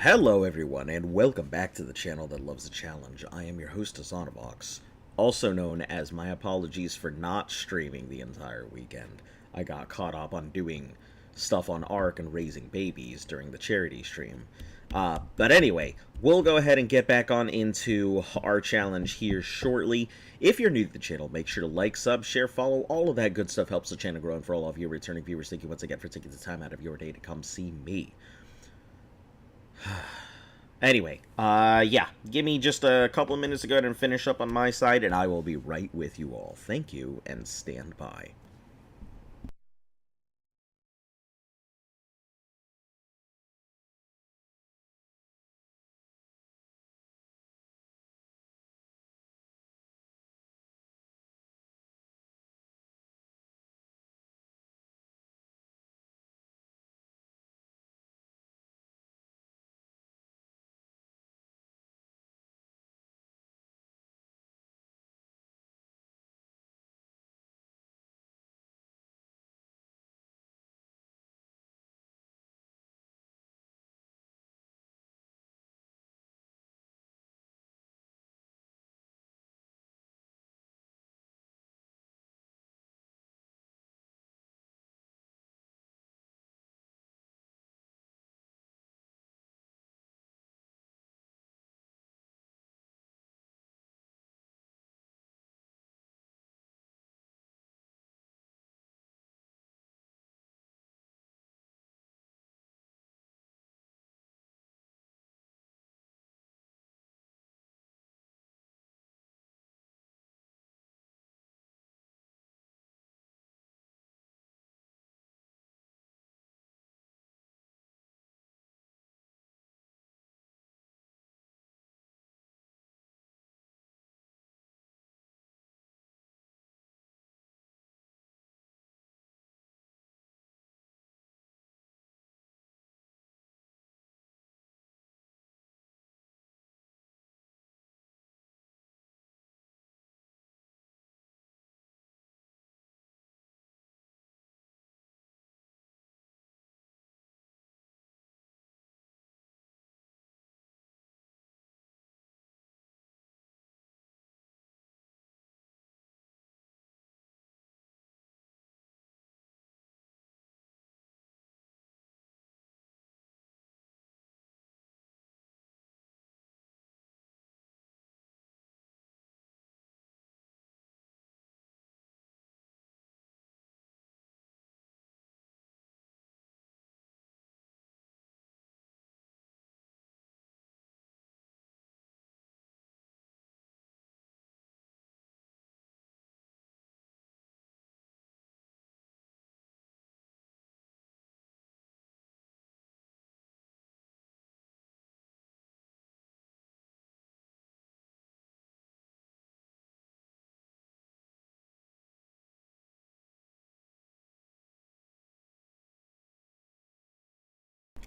Hello everyone, and welcome back to the channel that loves a challenge. I am your host, Azanovox, also known as my apologies for not streaming the entire weekend. I got caught up on doing stuff on Ark and raising babies during the charity stream. But anyway, we'll go ahead and get back on into our challenge here shortly. If you're new to the channel, make sure to like, sub, share, follow. All of that good stuff helps the channel grow, and for all of you returning viewers, thank you once again for taking the time out of your day to come see me. Anyway, yeah, give me just a couple of minutes to go ahead and finish up on my side, and I will be right with you all. Thank you, and stand by.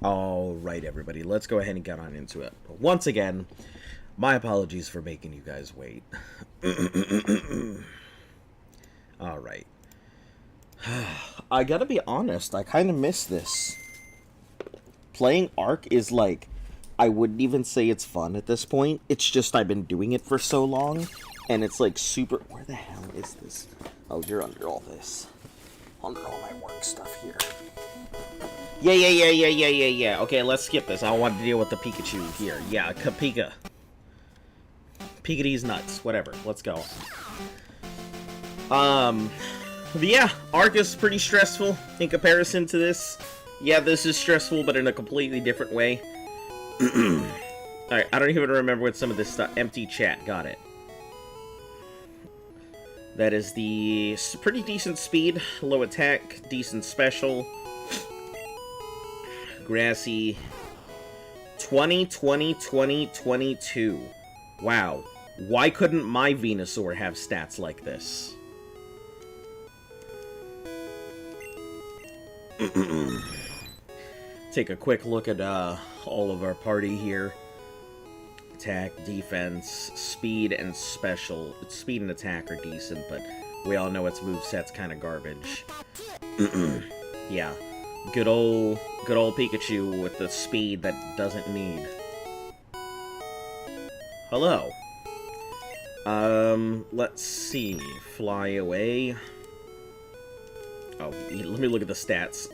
Alright, everybody, let's go ahead and get on into it. Once again, my apologies for making you guys wait. Alright. I gotta be honest, I kind of miss this. Playing Ark is like, I wouldn't even say it's fun at this point. It's just I've been doing it for so long, and it's like super... Where the hell is this? Oh, you're under all this. Under all my work stuff here. Yeah. Okay, let's skip this. I don't want to deal with the Pikachu here. Yeah, Pika. Pikachu's nuts. Whatever. Let's go. But yeah, Ark is pretty stressful in comparison to this. Yeah, this is stressful, but in a completely different way. Alright, I don't even remember what some of this stuff... Empty chat. Got it. That is the pretty decent speed, low attack, decent special. Grassy. 20, 20, 20, 22. Wow. Why couldn't my Venusaur have stats like this? Take a quick look at all of our party here. Attack, defense, speed, and special. Speed and attack are decent, but we all know its moveset's kind of garbage. Yeah. Good old Pikachu with the speed that doesn't need. Hello. Let's see. Fly away. Oh, let me look at the stats.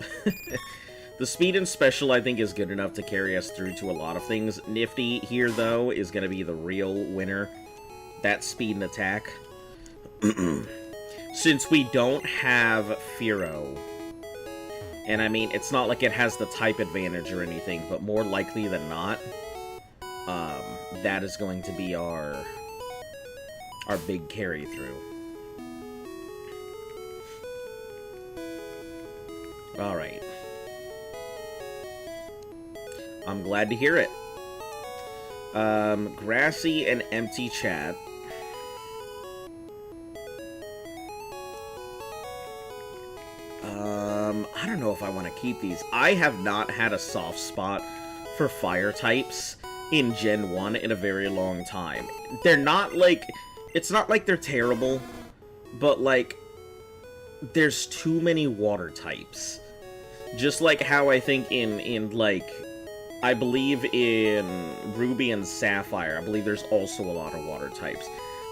The speed and special, I think, is good enough to carry us through to a lot of things. Nifty here, though, is going to be the real winner. That speed and attack. Since we don't have Fearow, and I mean, it's not like it has the type advantage or anything, but more likely than not, that is going to be our big carry through. Alright. I'm glad to hear it. Grassy and empty chat. I don't know if I want to keep these. I have not had a soft spot for fire types in Gen 1 in a very long time. They're not like... It's not like they're terrible, but like... There's too many water types. Just like how I think in like... I believe in Ruby and Sapphire, I believe there's also a lot of water types.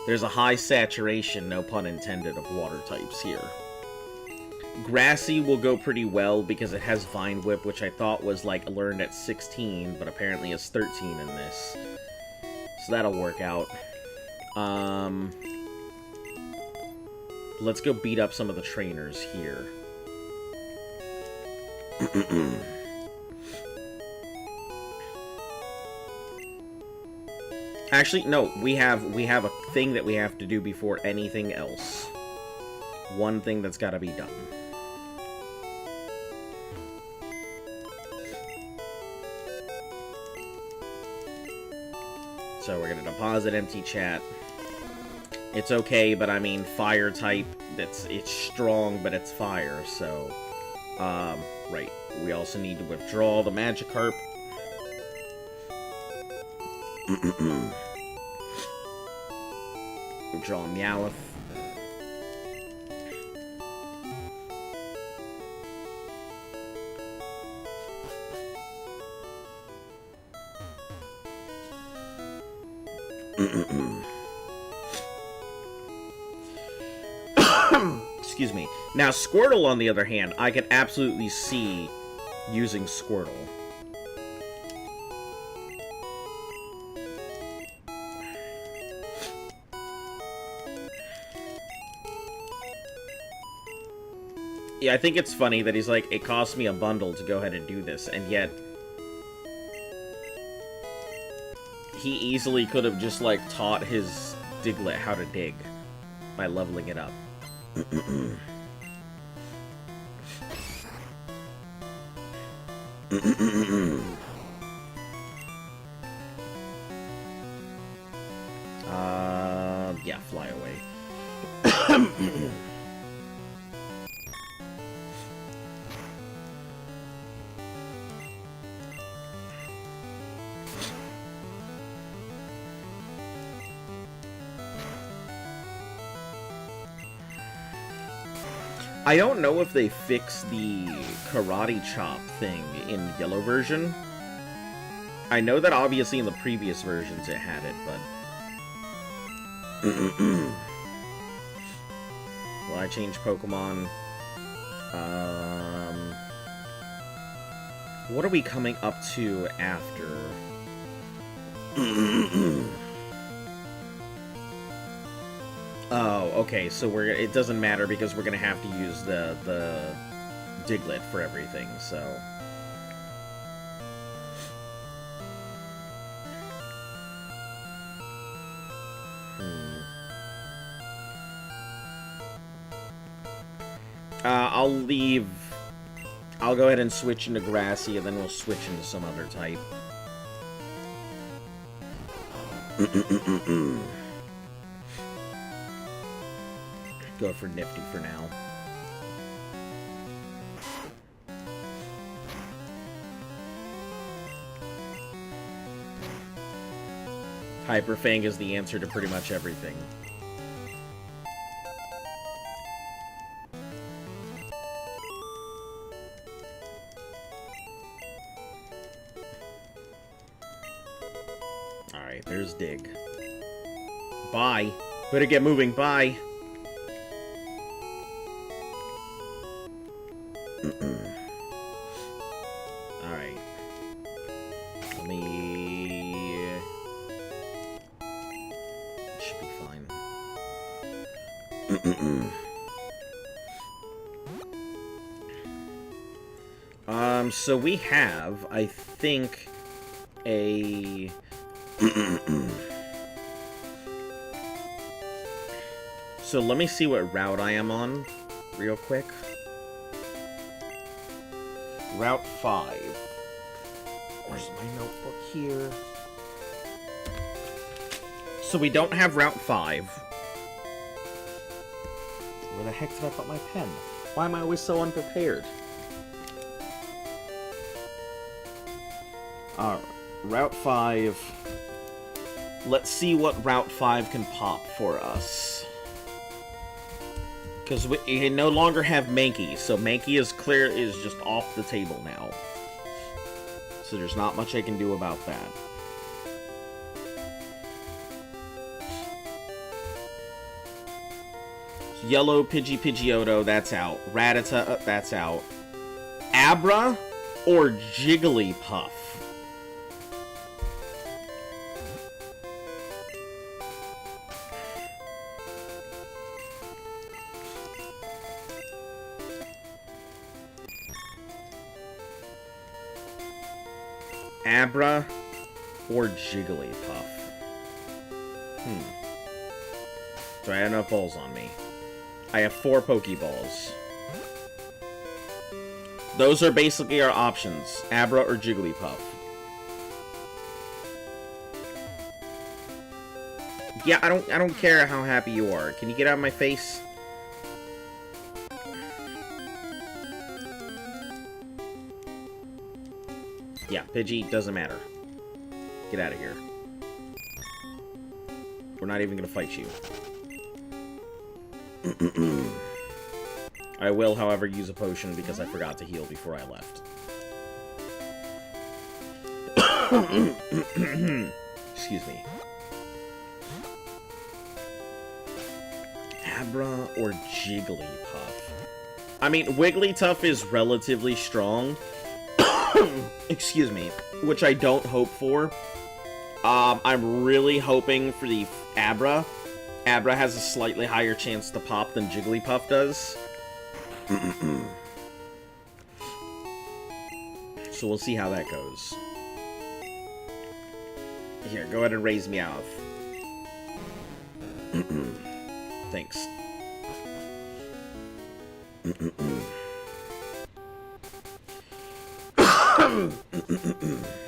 There's a high saturation, no pun intended, of water types here. Grassy will go pretty well because it has Vine Whip, which I thought was like learned at 16, but apparently is 13 in this. So that'll work out. Let's go beat up some of the trainers here. Actually, no, we have a thing that we have to do before anything else. One thing that's got to be done. So we're going to deposit empty chat. It's okay, but I mean, fire type, it's strong, but it's fire, so... right. We also need to withdraw the Magikarp. Withdraw Meowth. Excuse me. Now, Squirtle, on the other hand, I can absolutely see using Squirtle. Yeah, I think it's funny that he's like, it cost me a bundle to go ahead and do this, and yet he easily could have just, like, taught his Diglett how to dig by leveling it up. Yeah, fly away. I don't know if they fixed the Karate Chop thing in the yellow version. I know that obviously in the previous versions it had it, but... Will I change Pokemon? What are we coming up to after? Oh, okay, so it doesn't matter because we're gonna have to use the Diglett for everything, so... I'll leave... I'll go ahead and switch into Grassy, and then we'll switch into some other type. Go for Nifty for now. Hyper Fang is the answer to pretty much everything. There's Dig. Bye. Better get moving. Bye. Alright. Let me... Should be fine. So we have, I think, a... So let me see what route I am on, real quick. Route 5. Where's my notebook here? So we don't have Route 5. Where the heck did I put my pen? Why am I always so unprepared? Alright, Route 5. Let's see what Route 5 can pop for us. Because we no longer have Mankey, so Mankey is just off the table now. So there's not much I can do about that. So Yellow Pidgeotto, that's out. Rattata, that's out. Abra or Jigglypuff? Abra or Jigglypuff? Do I have enough balls on me? I have 4 Pokeballs. Those are basically our options. Abra or Jigglypuff. Yeah, I don't care how happy you are. Can you get out of my face? Yeah, Pidgey, doesn't matter. Get out of here. We're not even gonna fight you. I will, however, use a potion because I forgot to heal before I left. Excuse me. Abra or Jigglypuff? I mean, Wigglytuff is relatively strong. Excuse me. Which I don't hope for. I'm really hoping for the Abra. Abra has a slightly higher chance to pop than Jigglypuff does. So we'll see how that goes. Here, go ahead and raise me out. Thanks.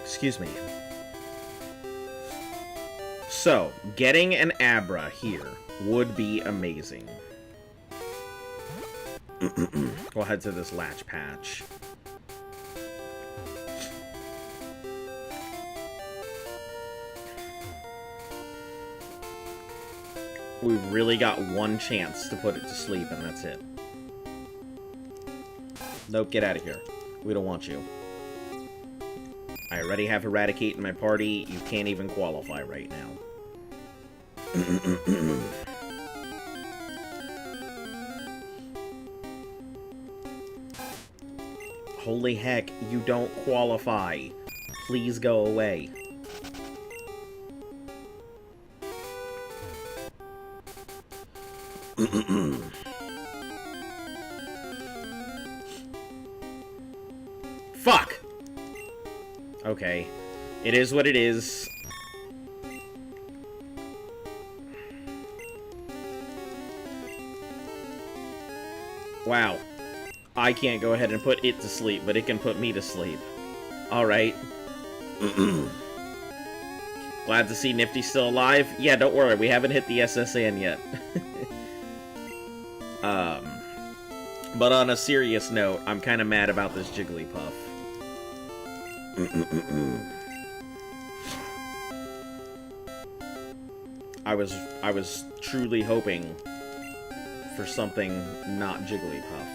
Excuse me. So, getting an Abra here would be amazing. We'll head to this latch patch. We've really got one chance to put it to sleep, and that's it. Nope, get out of here. We don't want you. I already have Eradicate in my party. You can't even qualify right now. Holy heck, you don't qualify. Please go away. Fuck! Okay. It is what it is. Wow. I can't go ahead and put it to sleep, but it can put me to sleep. Alright. Glad to see Nifty's still alive. Yeah, don't worry, we haven't hit the SSN yet. But on a serious note, I'm kind of mad about this Jigglypuff. I was truly hoping for something not Jigglypuff.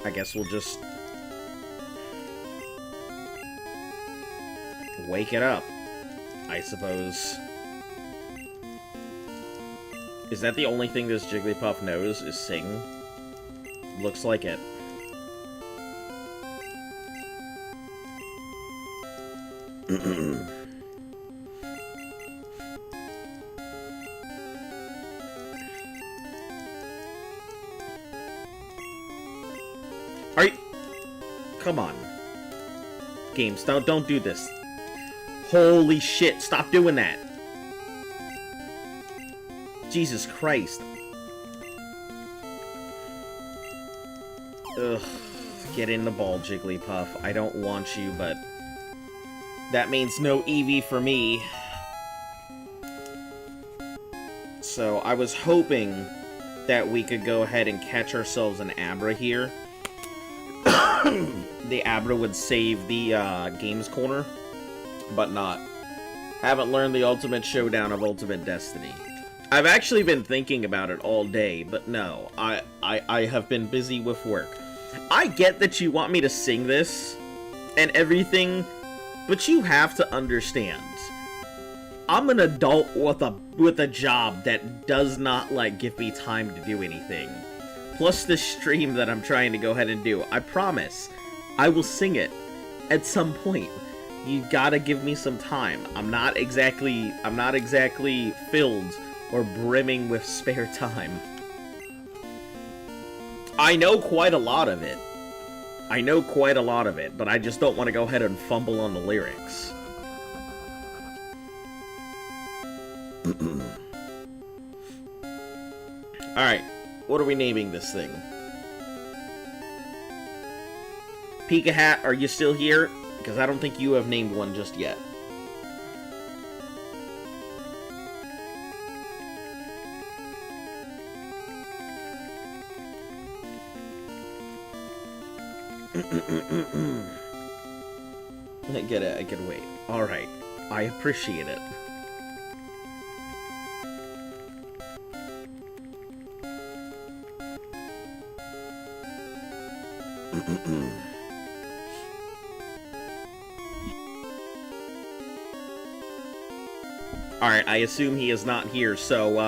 I guess we'll just... Wake it up, I suppose. Is that the only thing this Jigglypuff knows, is sing? Looks like it. Are you... Come on. Games, don't do this. Holy shit, stop doing that. Jesus Christ. Ugh. Get in the ball, Jigglypuff. I don't want you, but... that means no Eevee for me. So, I was hoping that we could go ahead and catch ourselves an Abra here. The Abra would save the Games Corner, but not. Haven't learned the Ultimate Showdown of Ultimate Destiny. I've actually been thinking about it all day, but no, I have been busy with work. I get that you want me to sing this and everything, but you have to understand. I'm an adult with a job that does not, like, give me time to do anything. Plus this stream that I'm trying to go ahead and do. I promise, I will sing it at some point. You gotta give me some time. I'm not exactly filled or brimming with spare time. I know quite a lot of it. I know quite a lot of it, but I just don't want to go ahead and fumble on the lyrics. Alright, what are we naming this thing? Pika Hat, are you still here? Because I don't think you have named one just yet. I get it, I can wait. Alright, I appreciate it. Alright, I assume he is not here, so,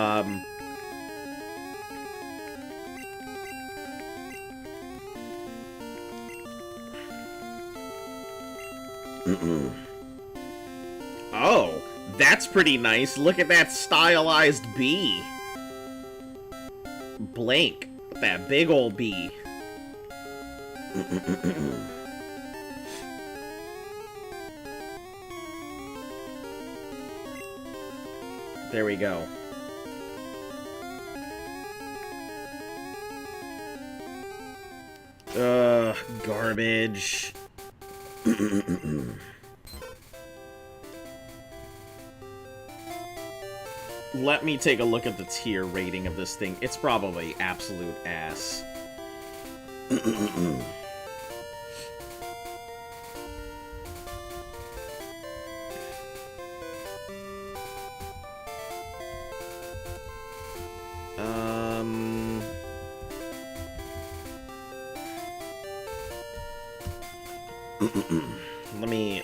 Oh, that's pretty nice. Look at that stylized bee. Blank. That big old bee. There we go. Garbage. Let me take a look at the tier rating of this thing. It's probably absolute ass.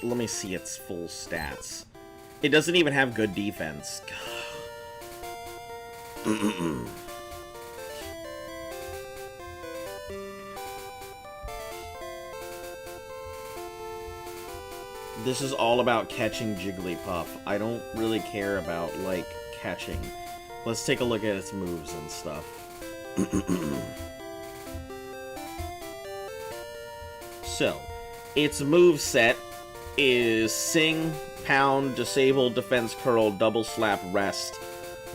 Let me see its full stats. It doesn't even have good defense. This is all about catching Jigglypuff. I don't really care about, like, catching. Let's take a look at its moves and stuff. So, its moveset is Sing, Pound, Disable, Defense Curl, Double Slap, Rest,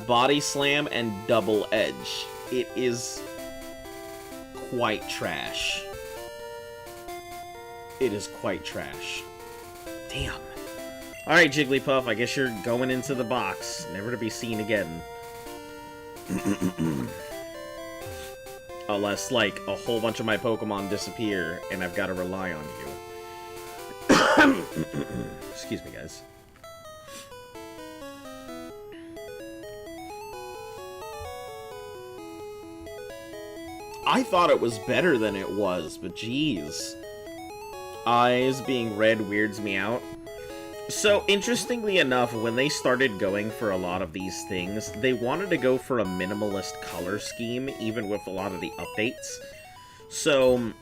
Body Slam, and Double Edge. It is quite trash. It is quite trash. Damn. Alright, Jigglypuff, I guess you're going into the box, never to be seen again. Unless, like, a whole bunch of my Pokemon disappear, and I've got to rely on you. Excuse me, guys. I thought it was better than it was, but geez. Eyes being red weirds me out. So, interestingly enough, when they started going for a lot of these things, they wanted to go for a minimalist color scheme, even with a lot of the updates. So,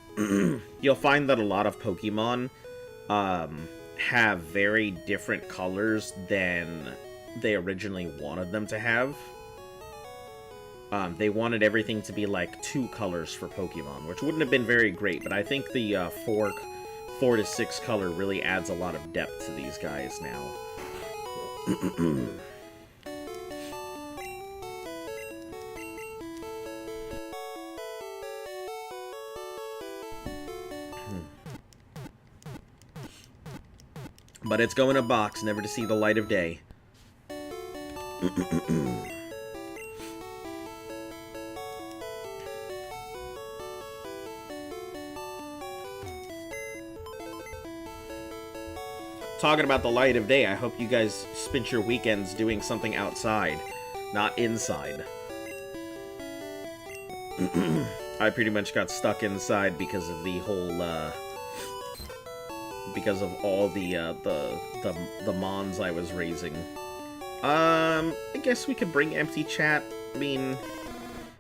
you'll find that a lot of Pokemon have very different colors than they originally wanted them to have. They wanted everything to be like 2 colors for Pokemon, which wouldn't have been very great, but I think the 4 to 6 color really adds a lot of depth to these guys now. But it's going in a box, never to see the light of day. Talking about the light of day, I hope you guys spent your weekends doing something outside, not inside. I pretty much got stuck inside because of the whole, because of all the mons I was raising. I guess we could bring empty chat. I mean,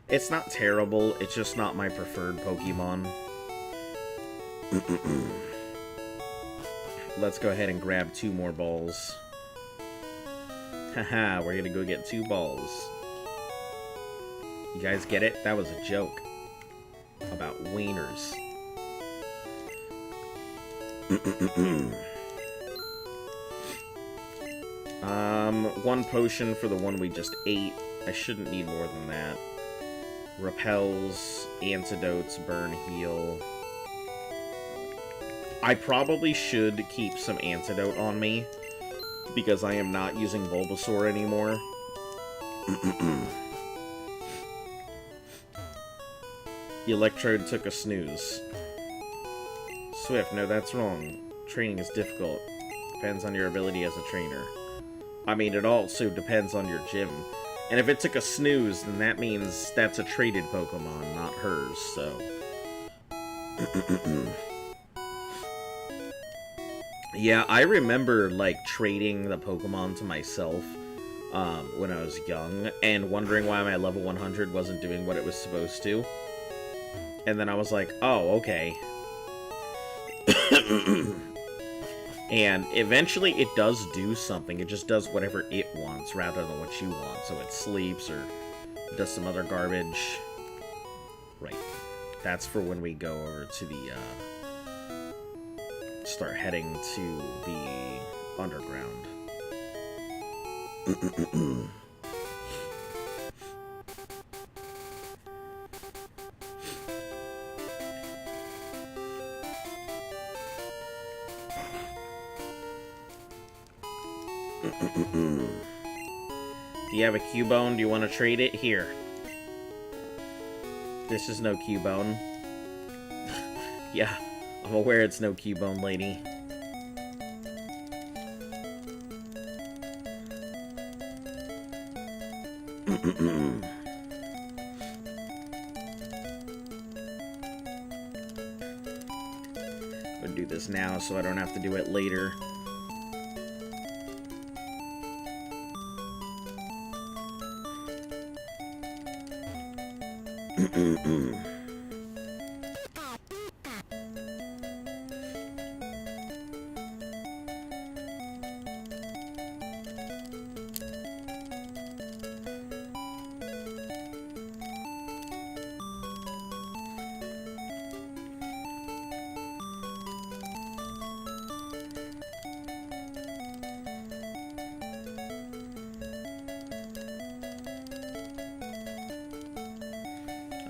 it's not terrible, it's just not my preferred Pokemon. Let's go ahead and grab 2 more balls. Haha, we're gonna go get 2 balls. You guys get it? That was a joke. About wieners. One potion for the one we just ate. I shouldn't need more than that. Repels, antidotes, burn, heal. I probably should keep some antidote on me, because I am not using Bulbasaur anymore. The Electrode took a snooze. Swift, no, that's wrong. Training is difficult. Depends on your ability as a trainer. I mean, it also depends on your gym. And if it took a snooze, then that means that's a traded Pokemon, not hers, so... Yeah, I remember, like, trading the Pokemon to myself when I was young, and wondering why my level 100 wasn't doing what it was supposed to. And then I was like, oh, okay. And eventually it does do something, it just does whatever it wants, rather than what you want. So it sleeps, or does some other garbage. Right. That's for when we go over to the, start heading to the underground. Do you have a Cubone? Do you want to trade it? Here. This is no Cubone. Yeah. I'm aware it's no Cubone, lady. I'm gonna do this now so I don't have to do it later.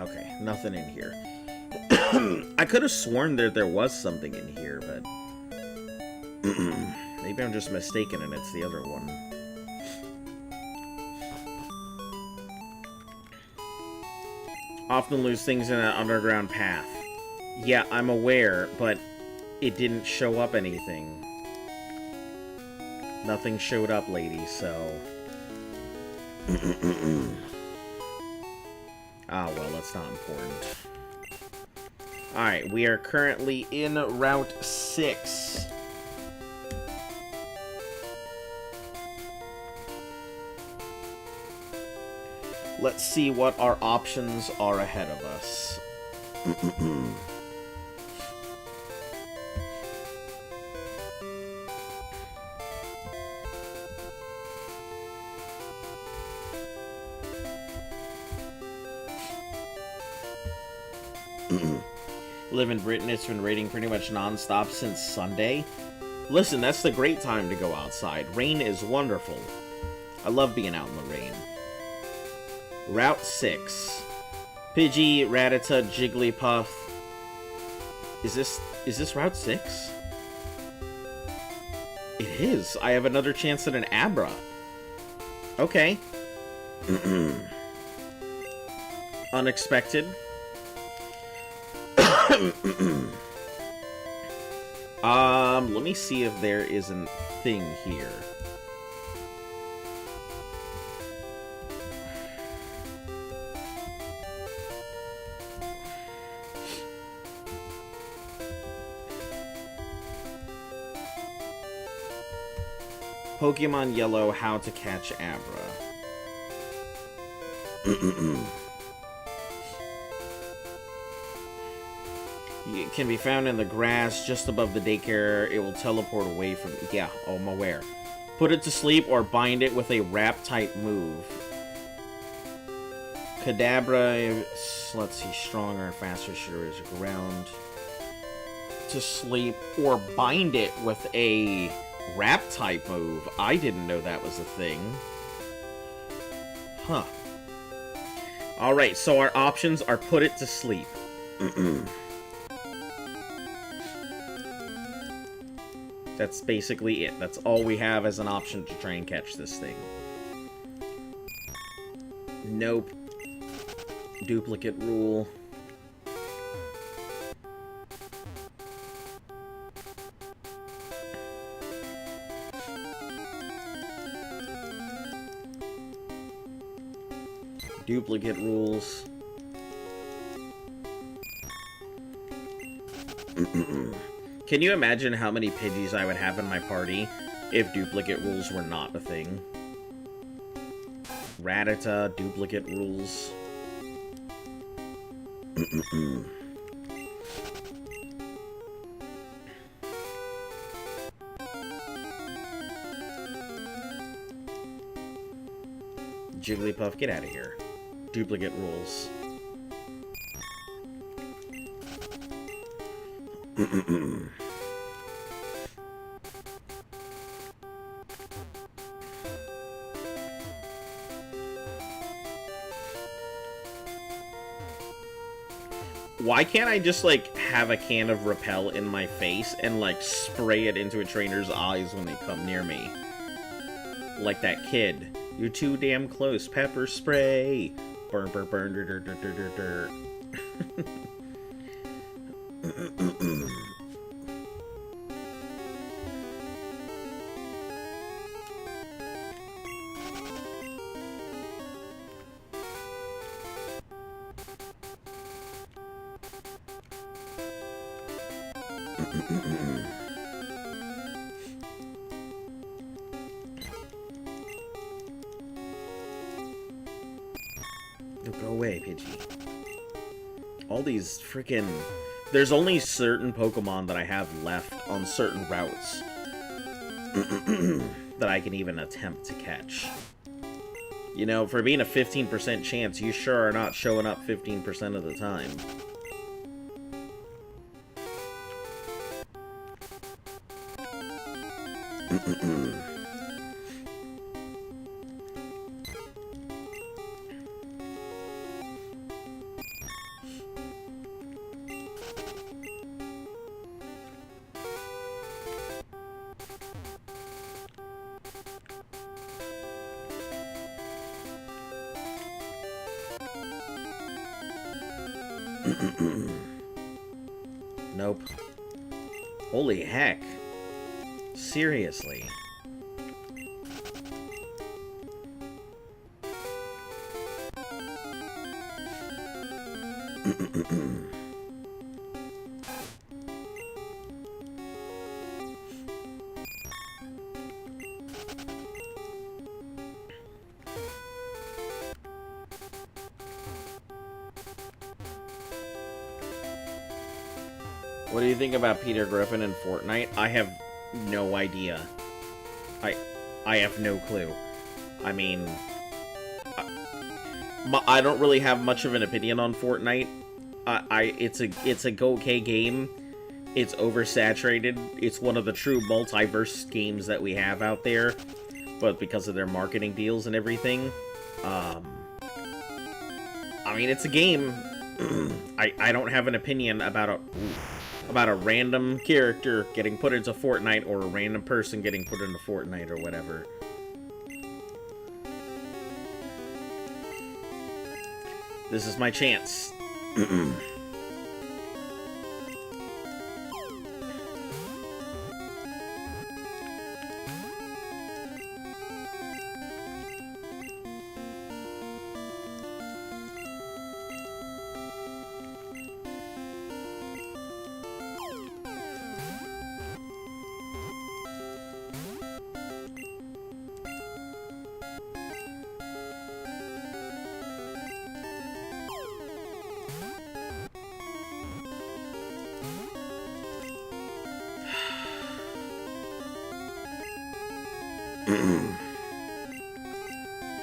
Okay, nothing in here. I could have sworn there was something in here, but... maybe I'm just mistaken and it's the other one. Often lose things in an underground path. Yeah, I'm aware, but it didn't show up anything. Nothing showed up, lady, so... Ah, well, that's not important. Alright, we are currently in Route 6. Let's see what our options are ahead of us. Live in Britain, it's been raining pretty much non-stop since Sunday. Listen, that's the great time to go outside. Rain is wonderful. I love being out in the rain. Route 6. Pidgey, Rattata, Jigglypuff. Is this Route 6? It is. I have another chance at an Abra. Okay. Unexpected. Let me see if there is a thing here. Pokemon Yellow, How to Catch Abra. It can be found in the grass just above the daycare. It will teleport away from... Yeah, oh, I'm aware. Put it to sleep or bind it with a wrap-type move. Kadabra, let's see, stronger and faster sure is ground. To sleep or bind it with a wrap-type move. I didn't know that was a thing. Huh. Alright, so our options are put it to sleep. That's basically it. That's all we have as an option to try and catch this thing. Nope. Duplicate rule. Duplicate rules. Can you imagine how many Pidgeys I would have in my party if duplicate rules were not a thing? Rattata, duplicate rules. Jigglypuff, get out of here. Duplicate rules. Why can't I just, like, have a can of Repel in my face and, like, spray it into a trainer's eyes when they come near me? Like that kid. You're too damn close. Pepper spray. Burn, burn, burn, dur, dur, dur, dur, dur. Go away, Pidgey. All these freaking... There's only certain Pokemon that I have left on certain routes that I can even attempt to catch. You know, for being a 15% chance, you sure are not showing up 15% of the time. Nope. Holy heck. Seriously. What do you think about Peter Griffin in Fortnite? I have no idea. I have no clue. I mean, I don't really have much of an opinion on Fortnite. It's a okay game. It's oversaturated. It's one of the true multiverse games that we have out there, but because of their marketing deals and everything, I mean, it's a game. I don't have an opinion about a random character getting put into Fortnite or a random person getting put into Fortnite or whatever. This is my chance.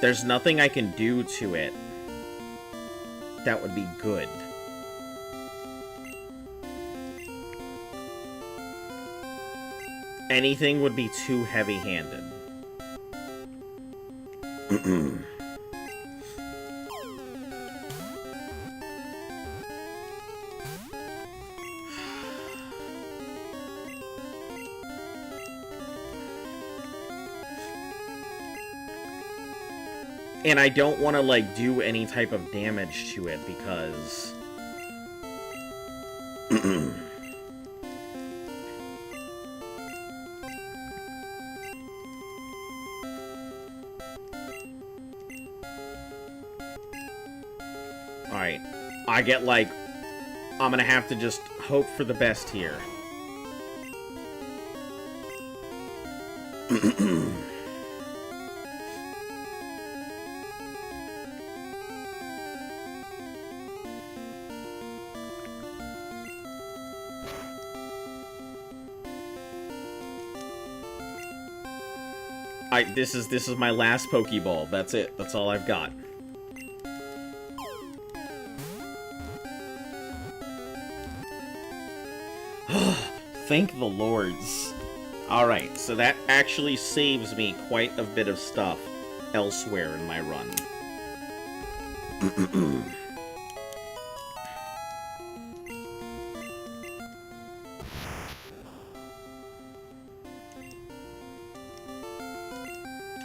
There's nothing I can do to it that would be good. Anything would be too heavy-handed. And I don't want to, like, do any type of damage to it, because... Alright. I get, like... I'm gonna have to just hope for the best here. This is my last Pokeball. That's it. That's all I've got. Thank the lords. Alright, so that actually saves me quite a bit of stuff elsewhere in my run.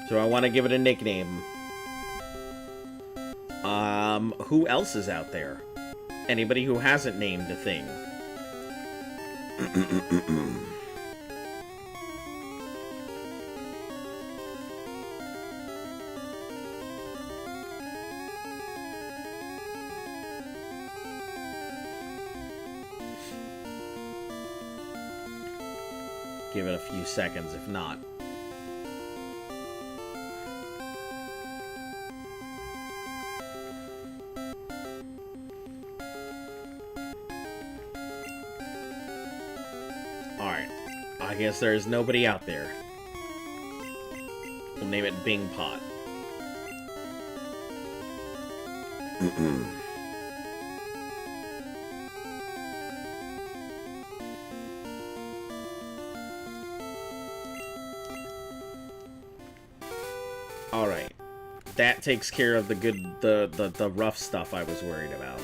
So I want to give it a nickname. Who else is out there? Anybody who hasn't named a thing. Give it a few seconds, if not. I guess there's nobody out there. We'll name it Bing Pot. Alright. That takes care of the rough stuff I was worried about.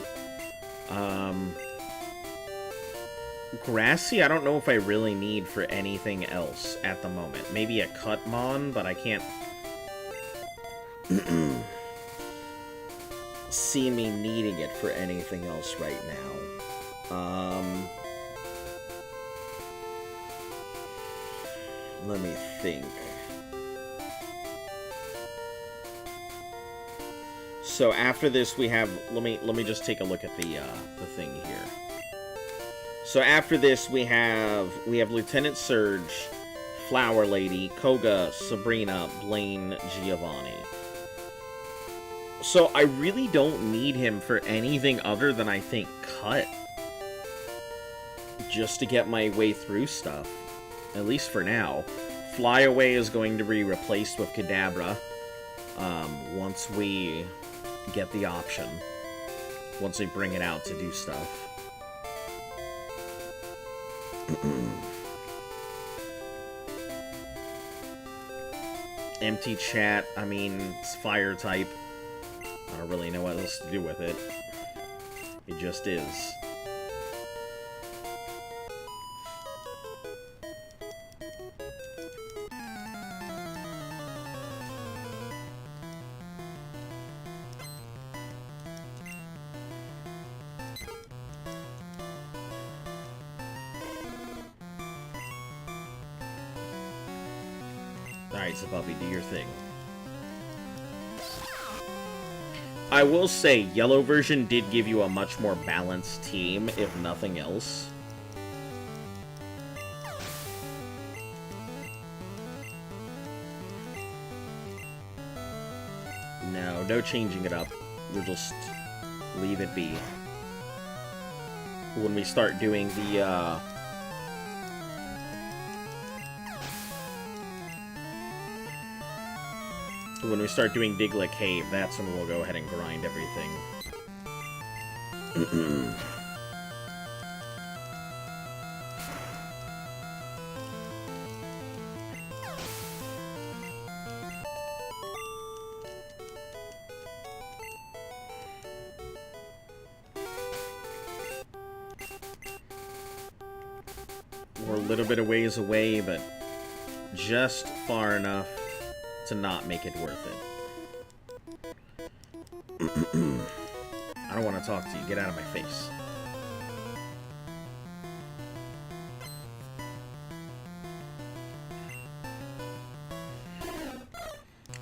Grassy, I don't know if I really need for anything else at the moment. Maybe a Cutmon, but I can't see me needing it for anything else right now. Let me think. So after this we have, let me just take a look at the thing here. So after this, we have Lieutenant Surge, Flower Lady, Koga, Sabrina, Blaine, Giovanni. So I really don't need him for anything other than, I think, Cut. just to get my way through stuff. At least for now. Flyaway is going to be replaced with Kadabra. Once we get the option. Once we bring it out to do stuff. Empty chat, I mean, it's fire type. I don't really know what else to do with it. It just is. Alright, so Puppy, do your thing. I will say, yellow version did give you a much more balanced team, if nothing else. No changing it up. We'll just leave it be. When we start doing the, when we start doing Diglett Cave, that's when we'll go ahead and grind everything. We're a little bit of ways away, but just far enough to not make it worth it. I don't want to talk to you. Get out of my face.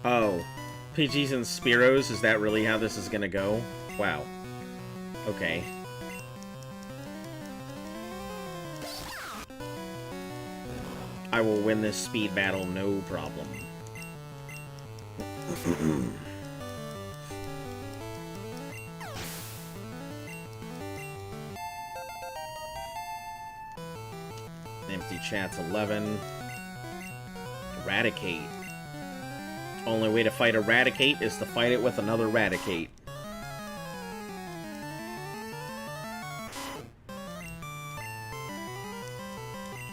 Oh. Pidgeys and Spearows? Is that really how this is gonna go? Wow. Okay. I will win this speed battle, no problem. Empty chat's 11. Eradicate. Only way to fight Eradicate is to fight it with another Eradicate.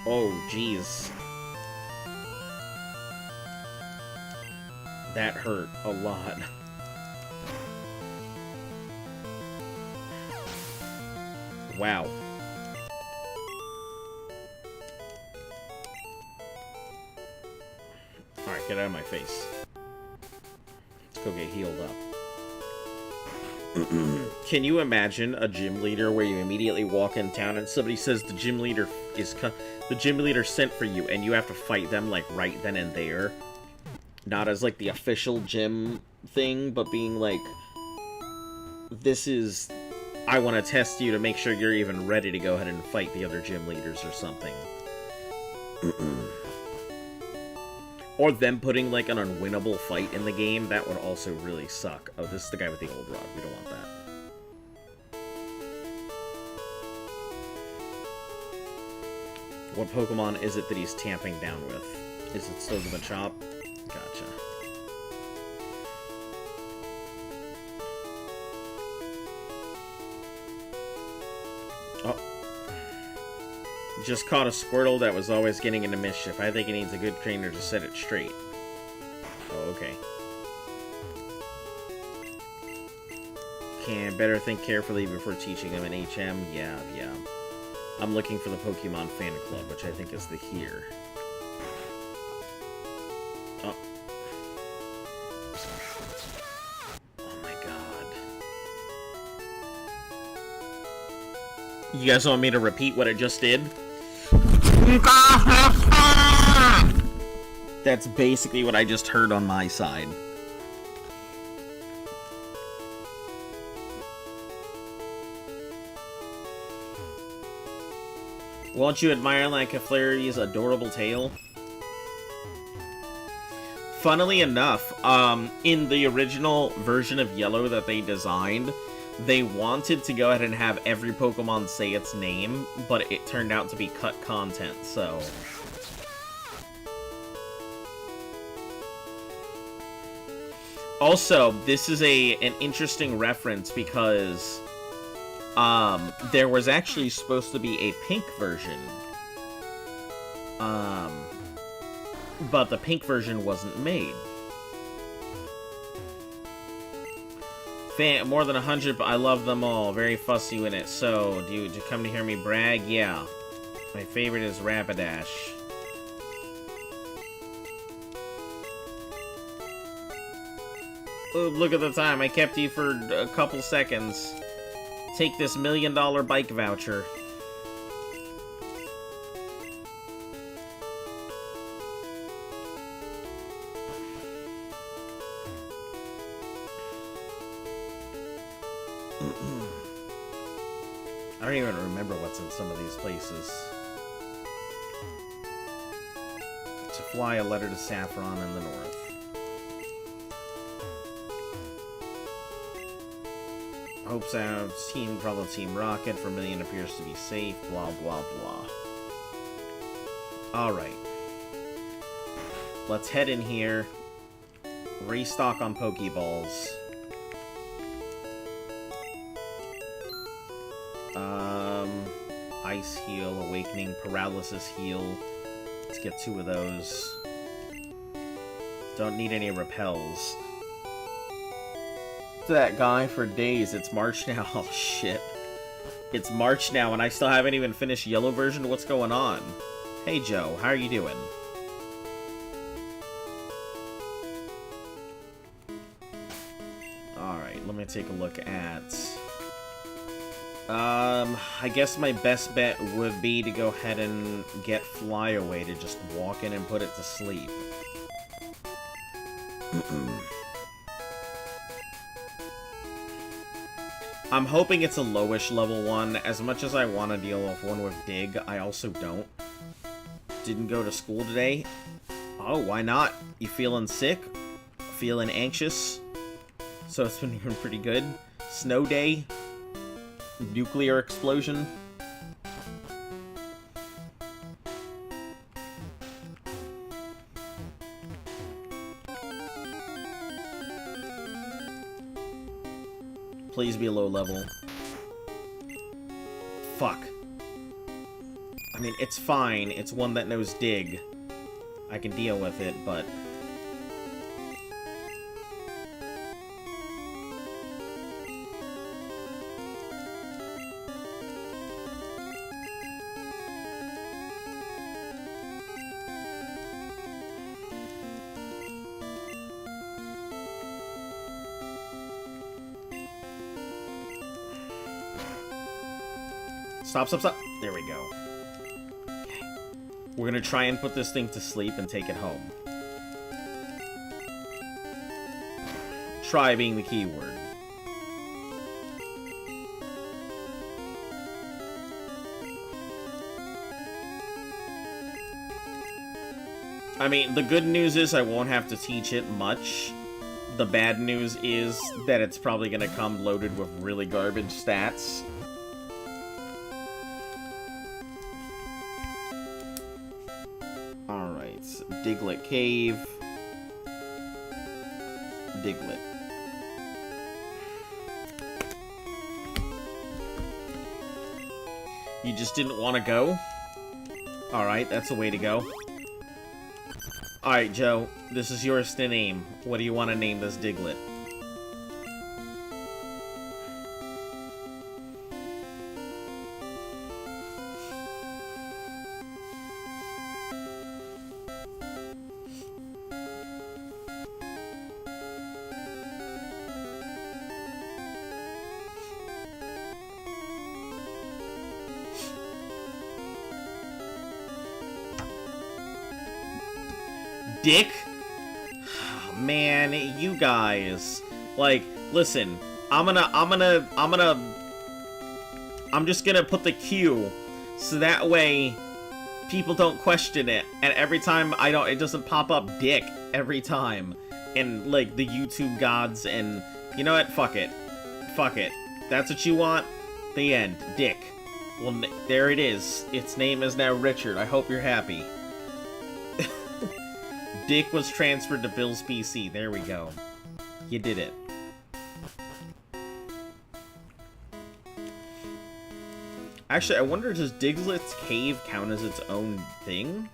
Oh, jeez. That hurt a lot. Wow. Alright, get out of my face. Let's go get healed up. Can you imagine a gym leader where you immediately walk in town and somebody says the gym leader sent for you and you have to fight them like right then and there? Not as like the official gym thing, but being like, this is, I want to test you to make sure you're even ready to go ahead and fight the other gym leaders or something. Or them putting like an unwinnable fight in the game, that would also really suck. Oh, this is the guy with the old rod. We don't want that. What Pokemon is it that he's tamping down with? Is it still the Machop? Gotcha. Oh. Just caught a Squirtle that was always getting into mischief. I think it needs a good trainer to set it straight. Oh, okay. Can better think carefully before teaching him an HM? Yeah. I'm looking for the Pokemon Fan Club, which I think is the here. Oh. Oh my god. You guys want me to repeat what I just did? That's basically what I just heard on my side. Won't you admire like Clefairy's adorable tail? Funnily enough, in the original version of Yellow that they designed, they wanted to go ahead and have every Pokemon say its name, but it turned out to be cut content, so... Also, this is an interesting reference because there was actually supposed to be a pink version. But the pink version wasn't made. More than 100, but I love them all. Very fussy in it. So, do you come to hear me brag? Yeah. My favorite is Rapidash. Oh, look at the time. I kept you for a couple seconds. Take this $1 million bike voucher. I don't even remember what's in some of these places. To fly a letter to Saffron in the north. Hopes out, Team Problem Team Rocket, Vermilion appears to be safe, blah blah blah. Alright. Let's head in here. Restock on Pokeballs. Ice Heal, Awakening, Paralysis Heal. Let's get 2 of those. Don't need any repels. To that guy for days. It's March now. Oh, shit. It's March now, and I still haven't even finished Yellow version. What's going on? Hey, Joe. How are you doing? Alright, let me take a look at... I guess my best bet would be to go ahead and get Flyaway to just walk in and put it to sleep. I'm hoping it's a lowish level one. As much as I want to deal with one with Dig, I also don't. Didn't go to school today. Oh, why not? You feeling sick? Feeling anxious? So it's been doing pretty good. Snow day. Nuclear explosion. Please be low level. Fuck. I mean, it's fine. It's one that knows Dig. I can deal with it, but... Stop, stop, stop. There we go. Okay. We're gonna try and put this thing to sleep and take it home. Try being the key word. I mean, the good news is I won't have to teach it much. The bad news is that it's probably gonna come loaded with really garbage stats. Diglett Cave. Diglett. You just didn't want to go? Alright, that's a way to go. Alright, Joe. This is yours to name. What do you want to name this Diglett? Dick? Man, you guys. Like, listen, I'm just gonna put the Q so that way people don't question it. And every time it doesn't pop up Dick every time. And, like, the YouTube gods and, you know what? Fuck it. Fuck it. That's what you want? The end. Dick. Well, there it is. Its name is now Richard. I hope you're happy. Dick was transferred to Bill's PC. There we go. You did it. Actually, I wonder, does Diglet's Cave count as its own thing?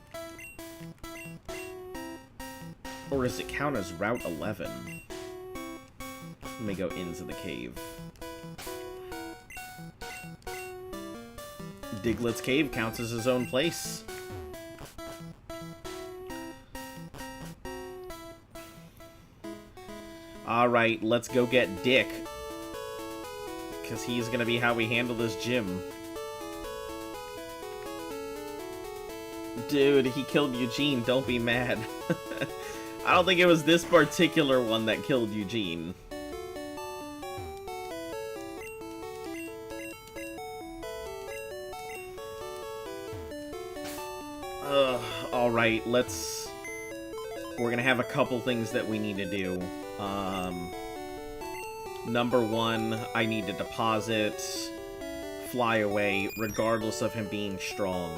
Or does it count as Route 11? Let me go into the cave. Diglet's Cave counts as his own place. Alright, let's go get Dick. Because he's gonna be how we handle this gym. Dude, he killed Eugene, don't be mad. I don't think it was this particular one that killed Eugene. Alright, we're gonna have a couple things that we need to do. Number one, I need to deposit Fly Away, regardless of him being strong.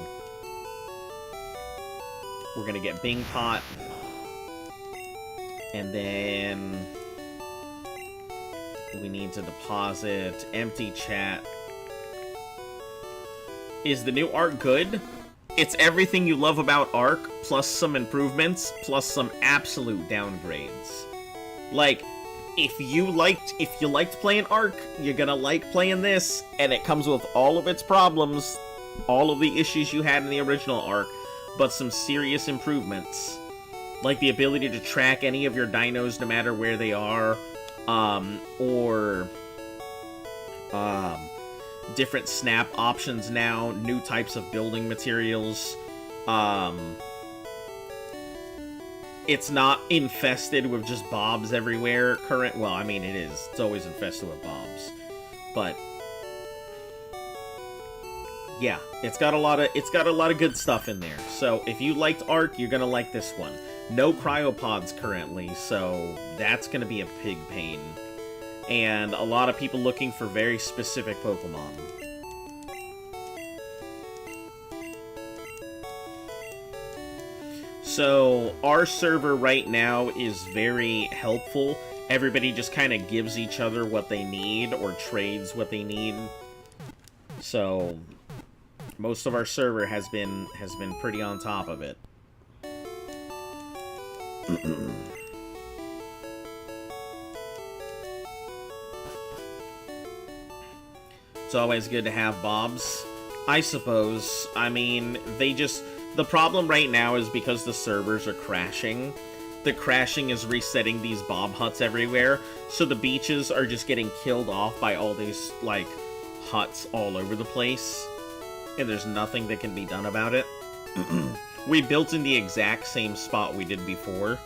We're gonna get Bing Pot. And then we need to deposit Empty Chat. Is the new Arc good? It's everything you love about Arc, plus some improvements, plus some absolute downgrades. Like, if you liked playing Arc, you're gonna like playing this, and it comes with all of its problems, all of the issues you had in the original Arc, but some serious improvements. Like the ability to track any of your dinos no matter where they are, or different snap options now, new types of building materials. It's not infested with just bobs everywhere. Well, I mean, it is. It's always infested with bobs. But yeah, it's got a lot of good stuff in there. So if you liked Arc, you're gonna like this one. No cryopods currently, so that's gonna be a big pain. And a lot of people looking for very specific Pokemon. So, our server right now is very helpful. Everybody just kind of gives each other what they need, or trades what they need. So, most of our server has been pretty on top of it. It's always good to have bobs, I suppose. I mean, the problem right now is because the servers are crashing. The crashing is resetting these bob huts everywhere, so the beaches are just getting killed off by all these, like, huts all over the place. And there's nothing that can be done about it. We built in the exact same spot we did before.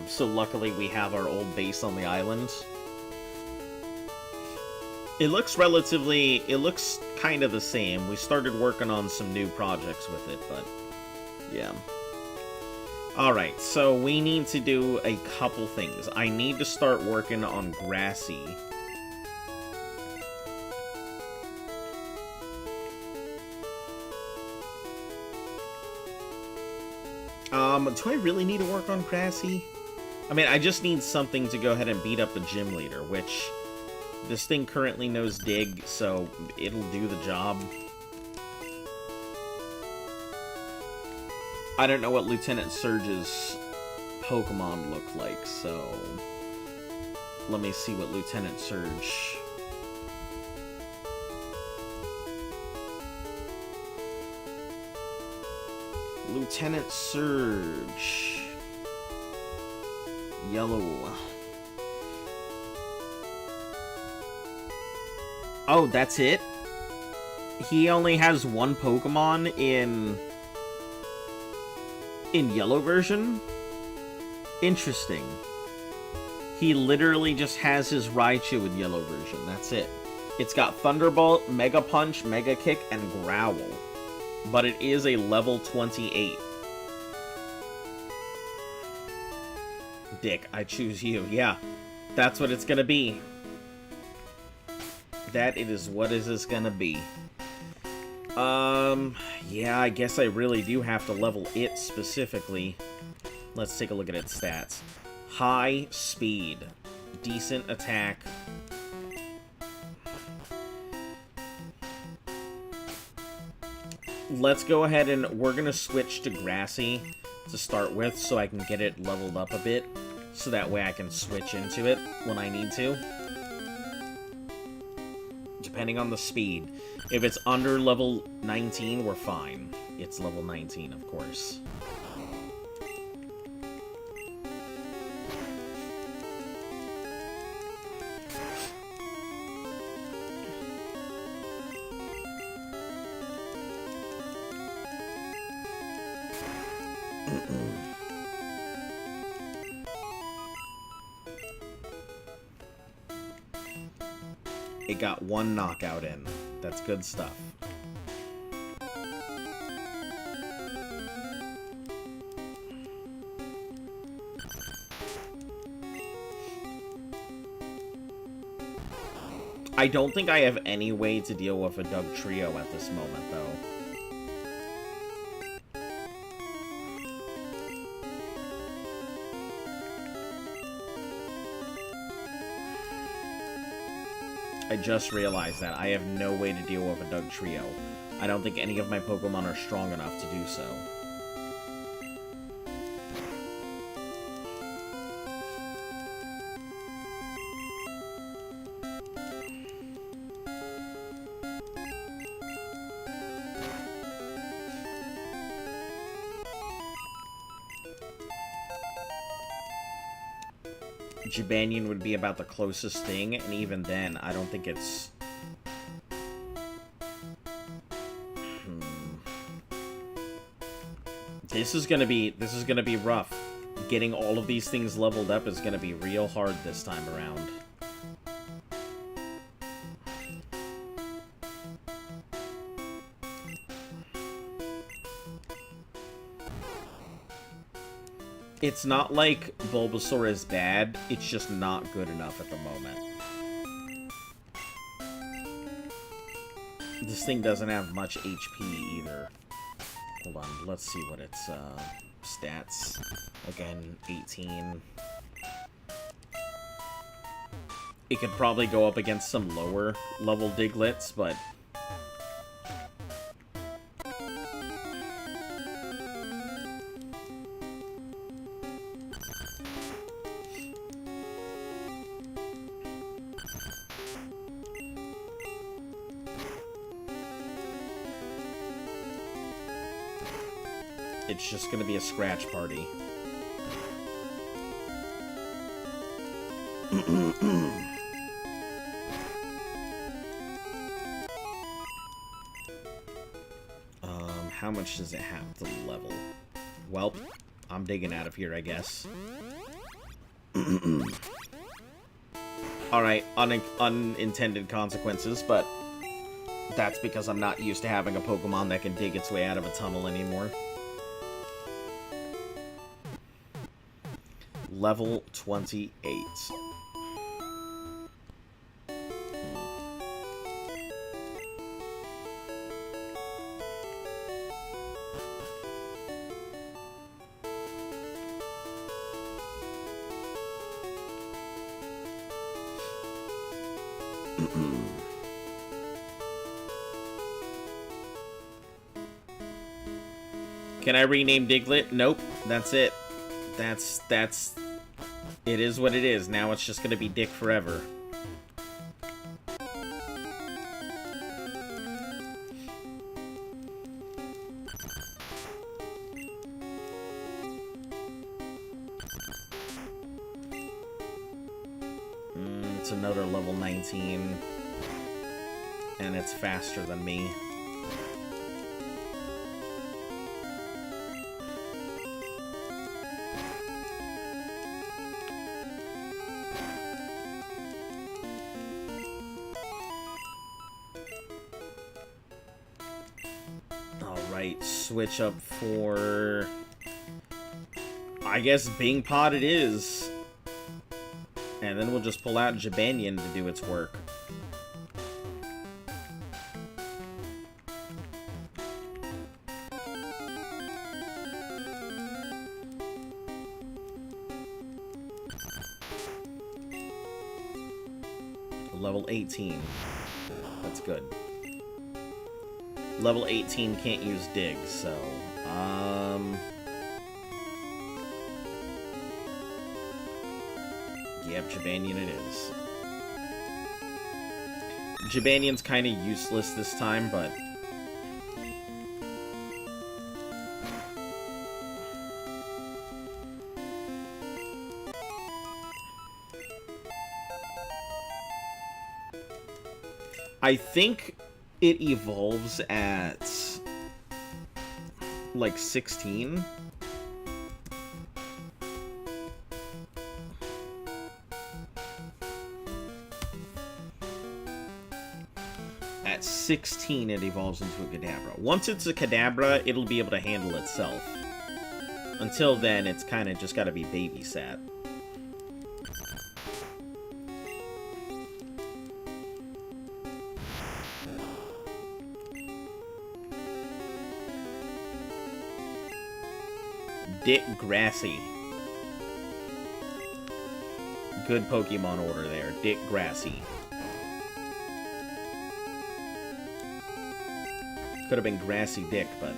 So luckily we have our old base on the island. It looks kind of the same. We started working on some new projects with it, but yeah. Alright, so we need to do a couple things. I need to start working on Grassy. Do I really need to work on Grassy? I mean, I just need something to go ahead and beat up the gym leader, which this thing currently knows Dig, so it'll do the job. I don't know what Lieutenant Surge's Pokemon look like, so let me see what Lieutenant Surge... Lieutenant Surge. Yellow. Oh, that's it? He only has one Pokemon in Yellow version? Interesting. He literally just has his Raichu in Yellow version. That's it. It's got Thunderbolt, Mega Punch, Mega Kick, and Growl. But it is a level 28. Dick, I choose you. Yeah, that's what it's gonna be. That it is what is this gonna be. Yeah, I guess I really do have to level it specifically. Let's take a look at its stats. High speed. Decent attack. Let's go ahead and we're gonna switch to Grassy to start with so I can get it leveled up a bit. So that way I can switch into it when I need to. Depending on the speed. If it's under level 19, we're fine. It's level 19, of course. It got one knockout in. That's good stuff. I don't think I have any way to deal with a Doug Trio at this moment, though. I just realized that. I have no way to deal with a Doug Trio. I don't think any of my Pokemon are strong enough to do so. Jibanyan would be about the closest thing, and even then, I don't think it's... This is gonna be rough. Getting all of these things leveled up is gonna be real hard this time around. It's not like Bulbasaur is bad, it's just not good enough at the moment. This thing doesn't have much HP either. Hold on, let's see what its stats. Again, 18. It could probably go up against some lower level Digletts, but... It's just gonna be a scratch party. How much does it have to level? Well, I'm digging out of here, I guess. Alright, unintended consequences, but that's because I'm not used to having a Pokemon that can dig its way out of a tunnel anymore. Level 28. Can I rename Diglett? Nope. That's it. That's... It is what it is. Now it's just gonna be Dick forever. It's another level 19. And it's faster than me. Switch up for... I guess Bing Pod it is. And then we'll just pull out Jibanyan to do its work. Level 18. That's good. Level 18 can't use dig, so... Yep, Jabanian it is. Jabanian's kind of useless this time, but... I think it evolves at... like 16? At 16, it evolves into a Kadabra. Once it's a Kadabra, it'll be able to handle itself. Until then, it's kind of just got to be babysat. Dick Grassy. Good Pokemon order there. Dick Grassy. Could have been Grassy Dick, but...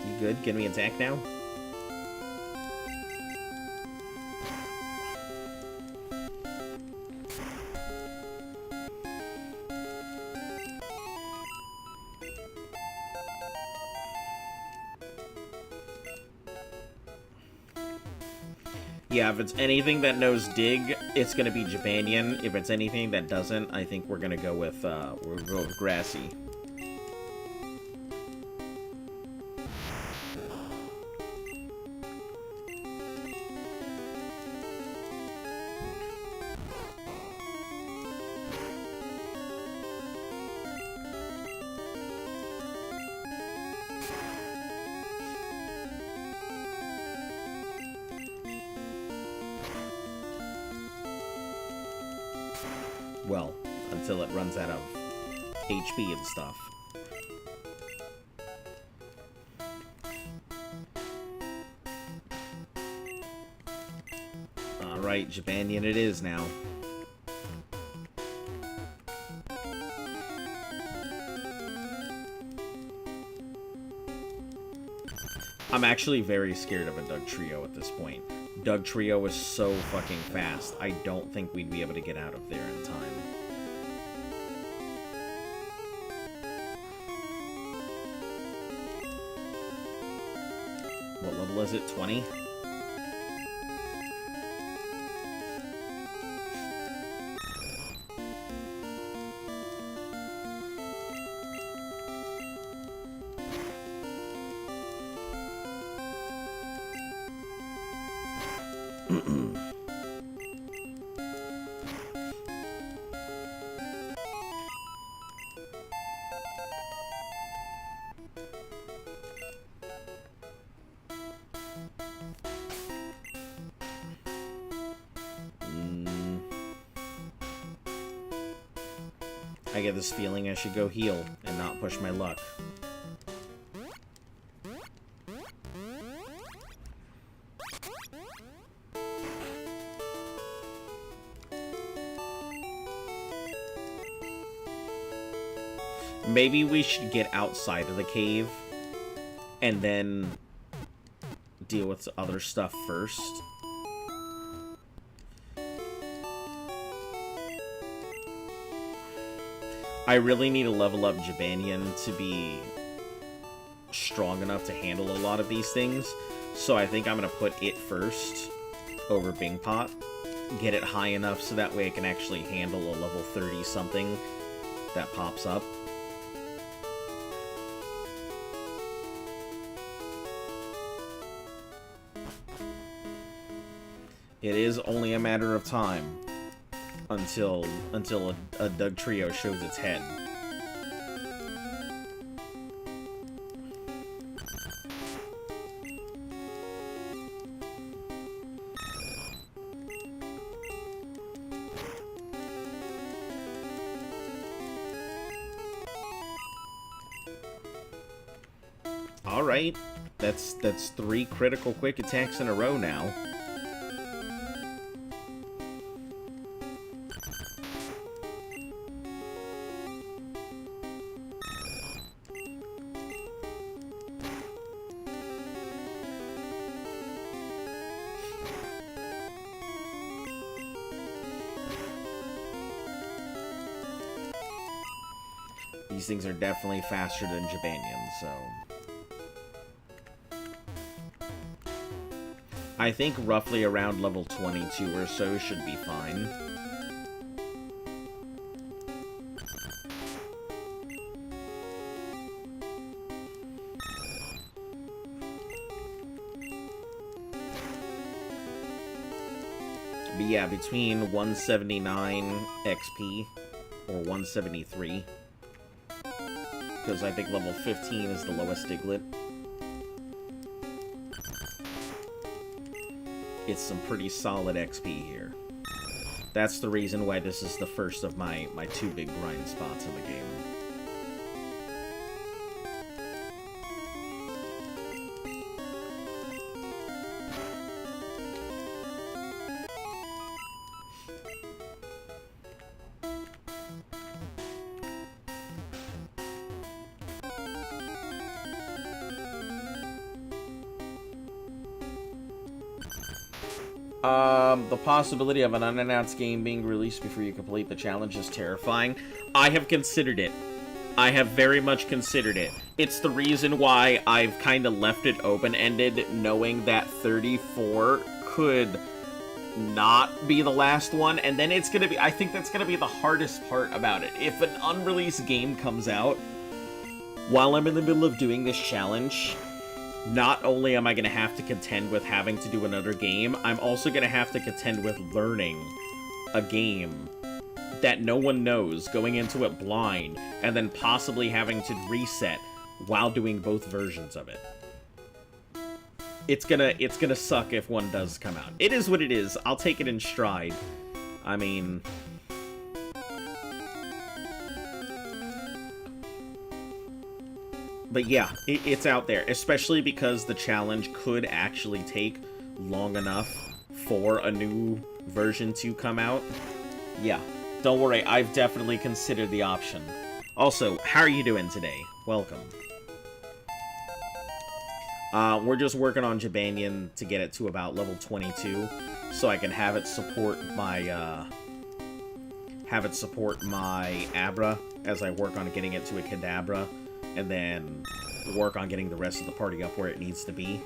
You good? Can we attack now? Yeah, if it's anything that knows Dig, it's gonna be Jabanian. If it's anything that doesn't, I think we're gonna go with Grassy. Well, until it runs out of HP and stuff. Alright, Jabanian it is now. I'm actually very scared of a Dugtrio at this point. Dugtrio is so fucking fast. I don't think we'd be able to get out of there in time. What level is it? 20? I get this feeling I should go heal and not push my luck. Maybe we should get outside of the cave and then deal with other stuff first. I really need to level up Jabanian to be strong enough to handle a lot of these things. So I think I'm going to put it first over Bingpot. Get it high enough so that way it can actually handle a level 30 something that pops up. It is only a matter of time until a Dugtrio shows its head. All right, that's 3 critical quick attacks in a row now. these things are definitely faster than Jabanian, so... I think roughly around level 22 or so should be fine. But yeah, between 179 XP or 173. Because I think level 15 is the lowest Diglett. It's some pretty solid XP here. That's the reason why this is the first of my two big grind spots in the game. The possibility of an unannounced game being released before you complete the challenge is terrifying. I have considered it. I have very much considered it. It's the reason why I've kind of left it open-ended, knowing that 34 could not be the last one, and then it's gonna be, I think that's gonna be the hardest part about it. If an unreleased game comes out while I'm in the middle of doing this challenge, not only am I going to have to contend with having to do another game, I'm also going to have to contend with learning a game that no one knows, going into it blind, and then possibly having to reset while doing both versions of it. It's gonna suck if one does come out. It is what it is. I'll take it in stride. I mean... But yeah, it's out there, especially because the challenge could actually take long enough for a new version to come out. Yeah, don't worry, I've definitely considered the option. Also, how are you doing today? Welcome. We're just working on Jabanian to get it to about level 22, so I can have it support my, Abra as I work on getting it to a Kadabra. And then work on getting the rest of the party up where it needs to be.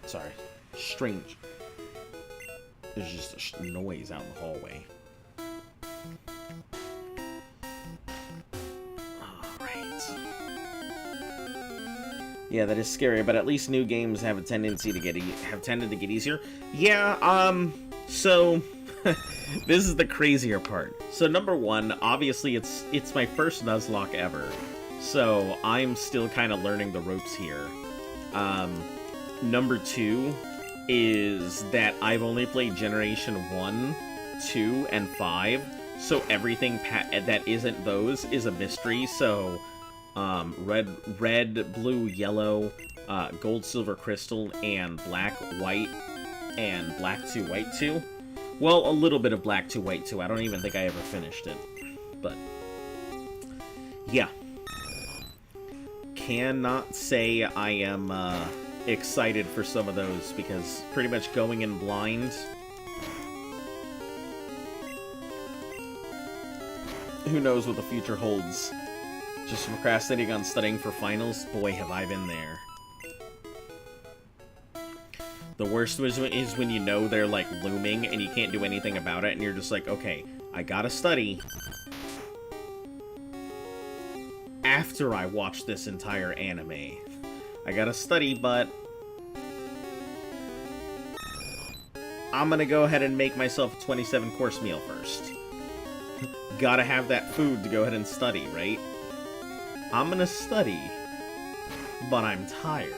Sorry. Strange. There's just a noise out in the hallway. Yeah, that is scary, but at least new games have a tendency to get tended to get easier. Yeah, so this is the crazier part. So number one, obviously it's my first Nuzlocke ever, so I'm still kind of learning the ropes here. Number two is that I've only played Generation 1, 2, and 5, so everything that isn't those is a mystery. So red, blue, yellow, gold, silver, crystal, and black, white, and black 2, white 2. Well, a little bit of black 2, white 2. I don't even think I ever finished it. But, yeah. Cannot say I am excited for some of those, because pretty much going in blind... Who knows what the future holds. Just procrastinating on studying for finals? Boy, have I been there. The worst is when you know they're, like, looming and you can't do anything about it, and you're just like, okay, I gotta study after I watch this entire anime. I gotta study, but I'm gonna go ahead and make myself a 27-course meal first. Gotta have that food to go ahead and study, right? I'm gonna study, but I'm tired.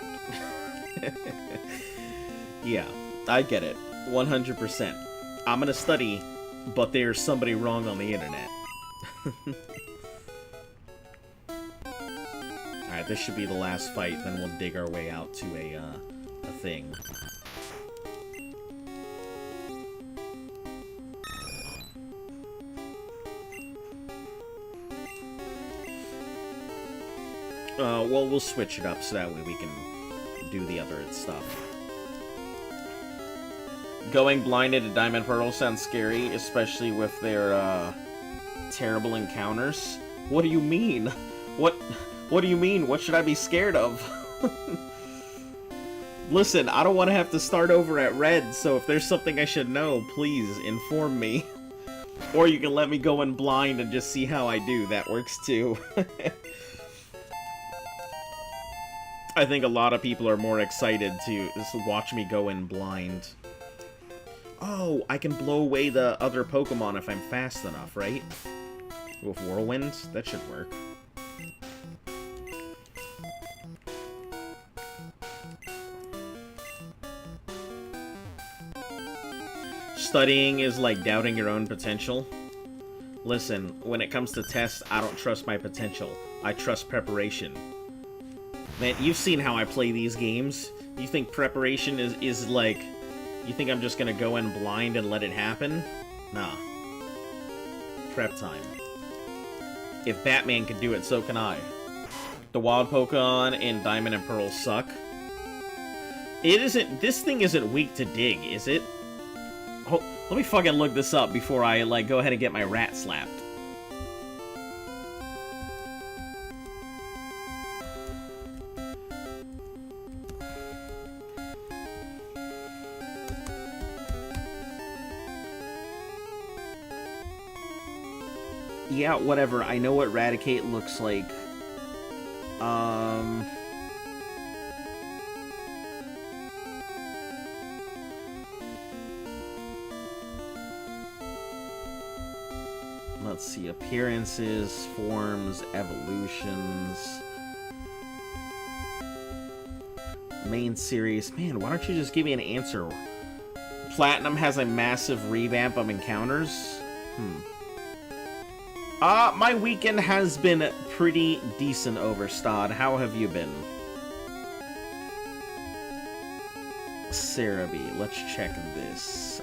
Yeah, I get it. 100%. I'm gonna study, but there's somebody wrong on the internet. Alright, this should be the last fight, then we'll dig our way out to a thing. Well, we'll switch it up so that way we can do the other stuff. Going blinded to Diamond Pearl sounds scary, especially with their, terrible encounters. What do you mean? What do you mean? What should I be scared of? Listen, I don't want to have to start over at Red, so if there's something I should know, please inform me. Or you can let me go in blind and just see how I do. That works too. I think a lot of people are more excited to just watch me go in blind. Oh, I can blow away the other Pokemon if I'm fast enough, right? With Whirlwind? That should work. Studying is like doubting your own potential. Listen, when it comes to tests, I don't trust my potential. I trust preparation. Man, you've seen how I play these games. You think preparation is like... You think I'm just gonna go in blind and let it happen? Nah. Prep time. If Batman can do it, so can I. The wild Pokemon in Diamond and Pearl suck. It isn't... This thing isn't weak to dig, is it? Oh, let me fucking look this up before I, like, go ahead and get my rat slapped. Yeah, whatever. I know what Raticate looks like. Let's see. Appearances, forms, evolutions. Main series. Man, why don't you just give me an answer? Platinum has a massive revamp of encounters? My weekend has been pretty decent, Overstod. How have you been? Cerebi, let's check this.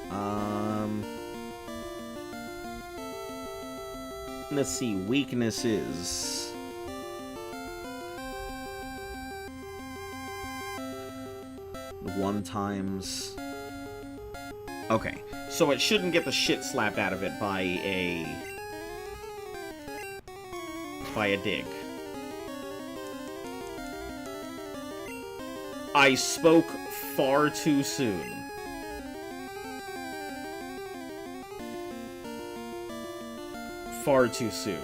Let's see, weaknesses. One times. Okay, so it shouldn't get the shit slapped out of it by a dig. I spoke far too soon. Far too soon.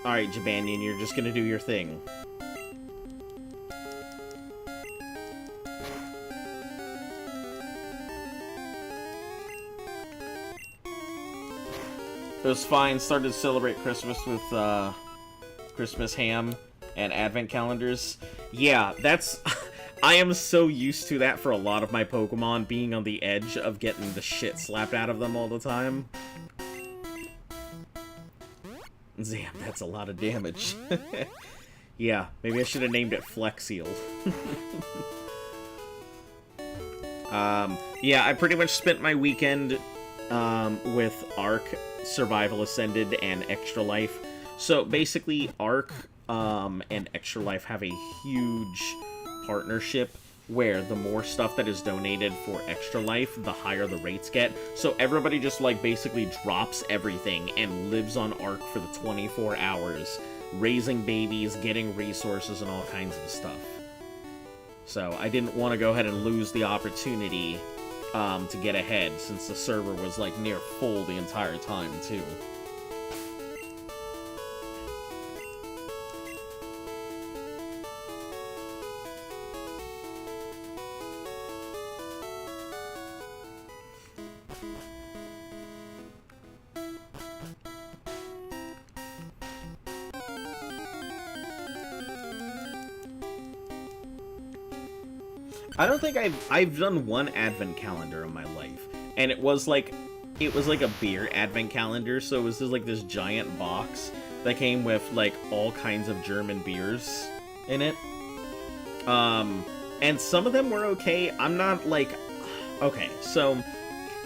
Alright, Jabanian, you're just gonna do your thing. It was fine. Started to celebrate Christmas with Christmas ham and advent calendars. Yeah, that's... I am so used to that for a lot of my Pokemon, being on the edge of getting the shit slapped out of them all the time. Damn, that's a lot of damage. Yeah, maybe I should have named it Flexiel. Yeah, I pretty much spent my weekend with Arc, Survival Ascended, and Extra Life. So basically, Arc and Extra Life have a huge partnership where the more stuff that is donated for Extra Life, the higher the rates get. So everybody just, like, basically drops everything and lives on Arc for the 24 hours, raising babies, getting resources, and all kinds of stuff. So I didn't want to go ahead and lose the opportunity to get ahead, since the server was, like, near full the entire time, too. I don't think I've done one advent calendar in my life, and it was like a beer advent calendar, so it was just like this giant box that came with like all kinds of German beers in it. And some of them were okay. I'm not like... Okay, so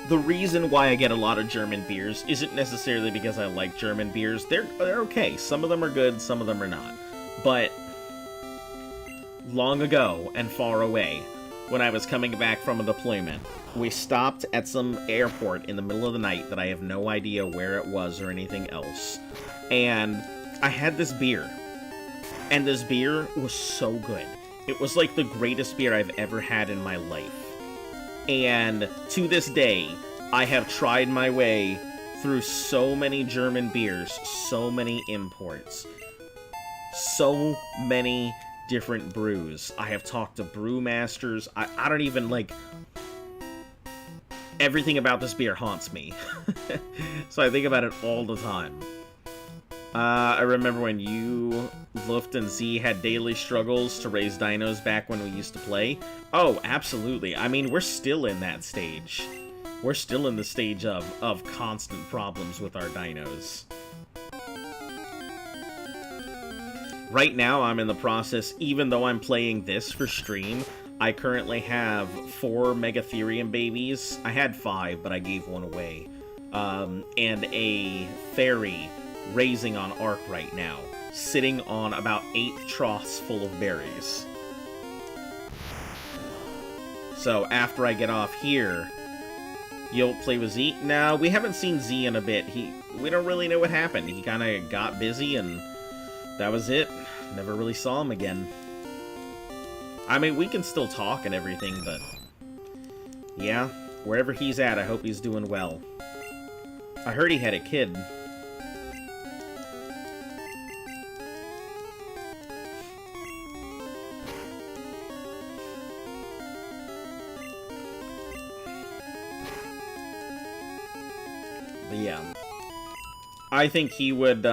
the reason why I get a lot of German beers isn't necessarily because I like German beers. They're okay. Some of them are good, some of them are not. But long ago and far away, when I was coming back from a deployment, we stopped at some airport in the middle of the night that I have no idea where it was or anything else. And I had this beer. And this beer was so good. It was like the greatest beer I've ever had in my life. And to this day, I have tried my way through so many German beers, so many imports, so many different brews. I have talked to brewmasters. I don't even, like... Everything about this beer haunts me. So I think about it all the time. I remember when you, Luft, and Z had daily struggles to raise dinos back when we used to play. Oh, absolutely. I mean, we're still in that stage. We're still in the stage of constant problems with our dinos. Right now, I'm in the process, even though I'm playing this for stream, I currently have 4 Megatherium babies. I had 5, but I gave one away. And a fairy raising on Ark right now, sitting on about 8 troughs full of berries. So after I get off here, you'll play with Z? No, we haven't seen Z in a bit. We don't really know what happened. He kind of got busy and that was it. Never really saw him again. I mean, we can still talk and everything, but yeah, wherever he's at, I hope he's doing well. I heard he had a kid. But yeah, I think he would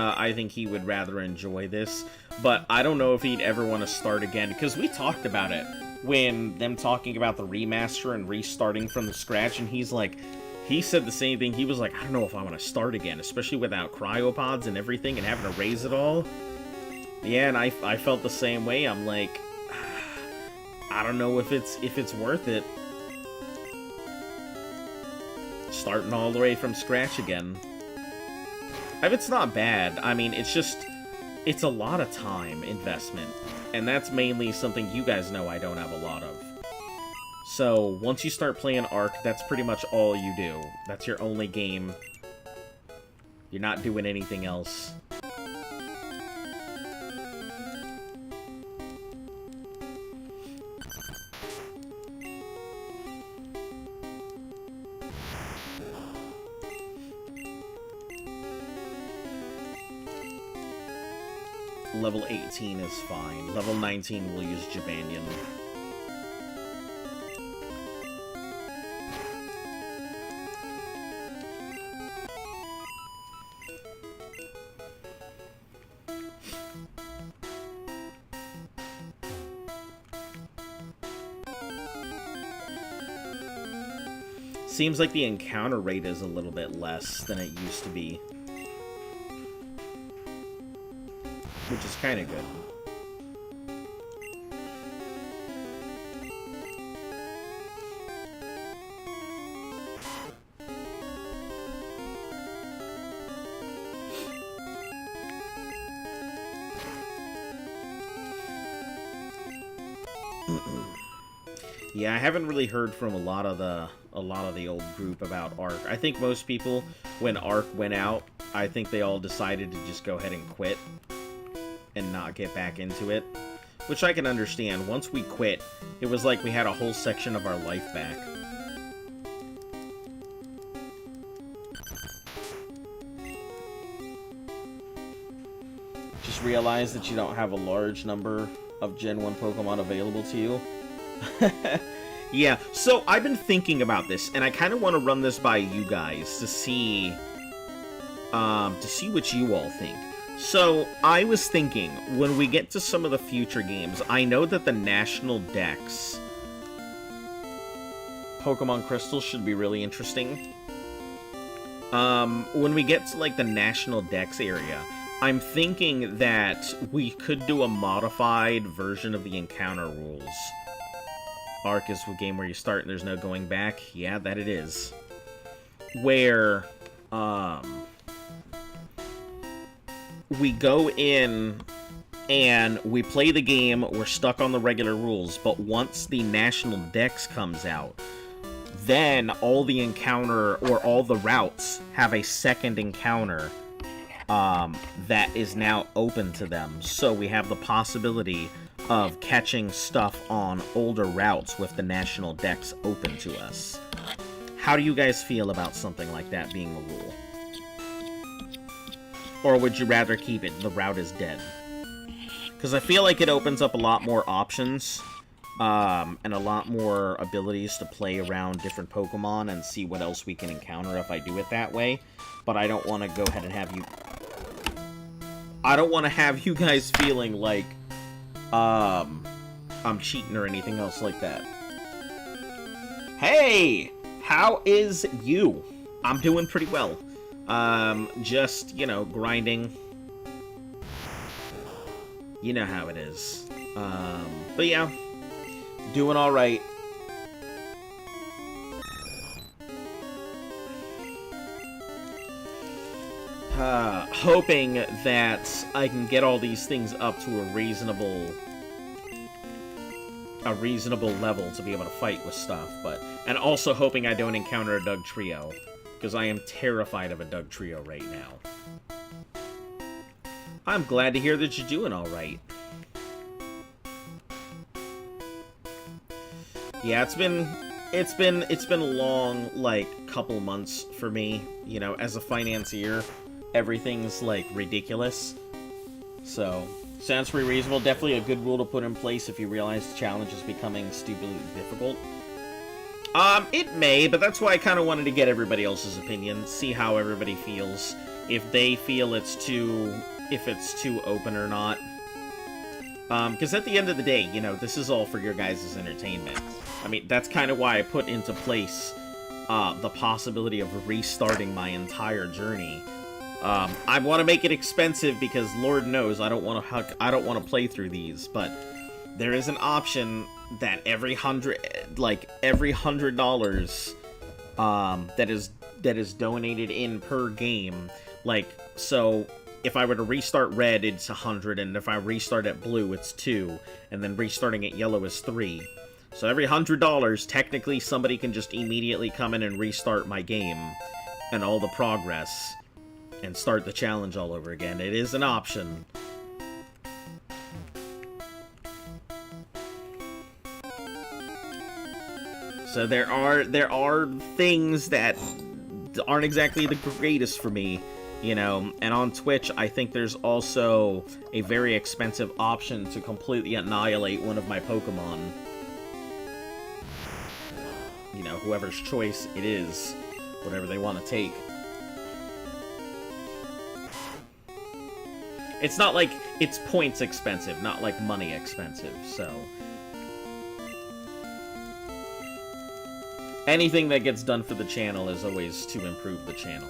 rather enjoy this, but I don't know if he'd ever want to start again, because we talked about it when them talking about the remaster and restarting from the scratch, and he's like, he said the same thing. He was like, I don't know if I want to start again, especially without cryopods and everything and having to raise it all. Yeah, and I felt the same way. I'm like, I don't know if it's worth it. Starting all the way from scratch again. I mean, it's not bad. I mean, it's just, it's a lot of time investment. And that's mainly something you guys know I don't have a lot of. So, once you start playing Ark, that's pretty much all you do. That's your only game. You're not doing anything else. Level 18 is fine. Level 19 will use Jabanian. Seems like the encounter rate is a little bit less than it used to be. Which is kind of good. Yeah, I haven't really heard from a lot of the old group about Ark. I think most people, when Ark went out, I think they all decided to just go ahead and quit and not get back into it, which I can understand. Once we quit, it was like we had a whole section of our life back. Just realize that you don't have a large number of Gen 1 Pokemon available to you. Yeah, so I've been thinking about this, and I kind of want to run this by you guys to see what you all think. So, I was thinking, when we get to some of the future games, I know that the National Dex Pokemon Crystals should be really interesting. When we get to, like, the National Dex area, I'm thinking that we could do a modified version of the encounter rules. Ark is a game where you start and there's no going back. Yeah, that it is. where we go in and we play the game, we're stuck on the regular rules, but once the National Dex comes out, then all the encounter, or all the routes, have a second encounter that is now open to them. So we have the possibility of catching stuff on older routes with the National Dex open to us. How do you guys feel about something like that being a rule? Or would you rather keep it, the route is dead? Because I feel like it opens up a lot more options, and a lot more abilities to play around different Pokemon and see what else we can encounter if I do it that way. But I don't want to go ahead and have you... I don't want to have you guys feeling like, I'm cheating or anything else like that. Hey! How is you? I'm doing pretty well. Just, you know, grinding. You know how it is. But yeah, doing alright. Hoping that I can get all these things up to a reasonable level to be able to fight with stuff, and also hoping I don't encounter a Doug Trio, because I am terrified of a Doug Trio right now. I'm glad to hear that you're doing alright. Yeah, it's been a long, like, couple months for me, you know, as a financier. Everything's, like, ridiculous. So, sounds pretty reasonable. Definitely a good rule to put in place if you realize the challenge is becoming stupidly difficult. It may, but that's why I kind of wanted to get everybody else's opinion, see how everybody feels, if they feel it's too open or not. Because at the end of the day, you know, this is all for your guys' entertainment. I mean, that's kind of why I put into place the possibility of restarting my entire journey. I want to make it expensive because Lord knows I don't want to play through these, but there is an option that every $100 that is donated in per game, like, so if I were to restart red, it's 100, and if I restart at blue, it's 2, and then restarting at yellow is 3. So every $100, technically somebody can just immediately come in and restart my game and all the progress and start the challenge all over again. It is an option. So there are things that aren't exactly the greatest for me, you know, and on Twitch I think there's also a very expensive option to completely annihilate one of my Pokemon. You know, whoever's choice it is, whatever they want to take. It's not like it's points expensive, not like money expensive, so... anything that gets done for the channel is always to improve the channel.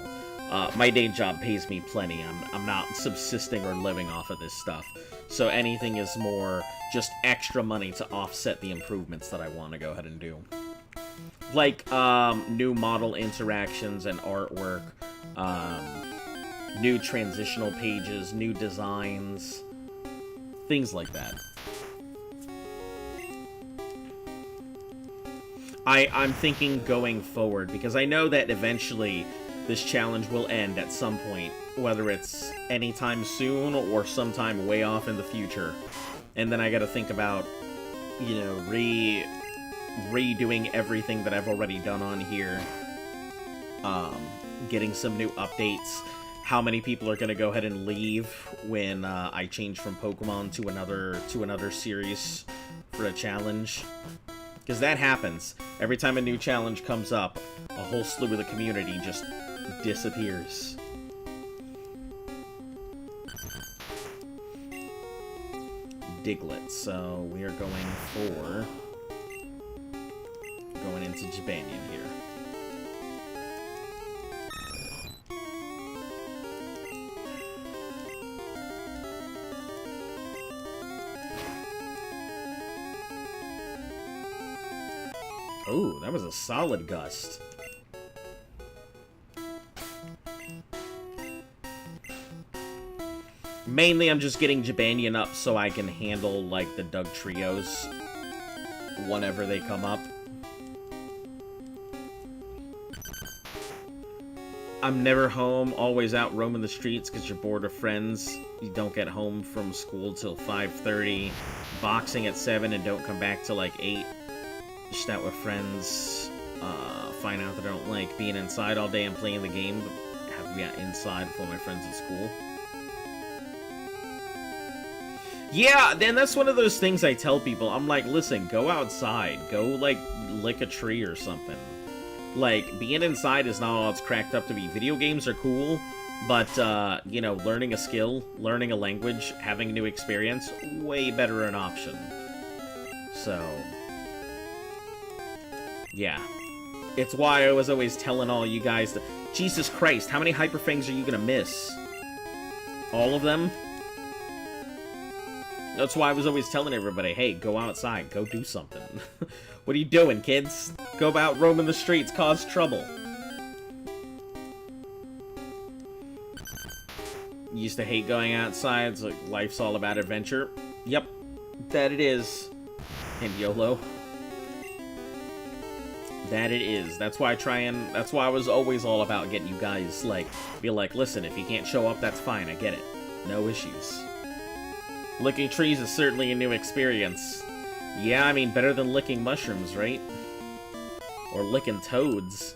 My day job pays me plenty. I'm not subsisting or living off of this stuff. So anything is more just extra money to offset the improvements that I want to go ahead and do. Like, new model interactions and artwork, new transitional pages, new designs, things like that. I'm thinking going forward, because I know that eventually this challenge will end at some point, whether it's anytime soon or sometime way off in the future. And then I gotta think about, you know, redoing everything that I've already done on here. Getting some new updates. How many people are gonna go ahead and leave when I change from Pokemon to another series for a challenge? Because that happens. Every time a new challenge comes up, a whole slew of the community just disappears. Diglett, so we are going into Jabanian here. Oh, that was a solid gust. Mainly, I'm just getting Jabanian up so I can handle, like, the Doug trios whenever they come up. I'm never home, always out roaming the streets because you're bored of friends. You don't get home from school till 5:30. Boxing at 7 and don't come back till, like, 8. Just out with friends. Find out that I don't like being inside all day and playing the game, but have to be out inside with all my friends at school. Yeah, then that's one of those things I tell people. I'm like, listen, go outside. Go, like, lick a tree or something. Like, being inside is not all it's cracked up to be. Video games are cool, but, you know, learning a skill, learning a language, having a new experience, way better an option. So, yeah. It's why I was always telling all you guys that, Jesus Christ, how many Hyperfangs are you gonna miss? All of them? That's why I was always telling everybody, hey, go outside, go do something. What are you doing, kids? Go out roaming the streets, cause trouble. Used to hate going outside, it's like, life's all about adventure. Yep, that it is. And YOLO. That it is. That's why that's why I was always all about getting you guys, like, be like, listen, if you can't show up, that's fine, I get it. No issues. Licking trees is certainly a new experience. Yeah, I mean, better than licking mushrooms, right? Or licking toads.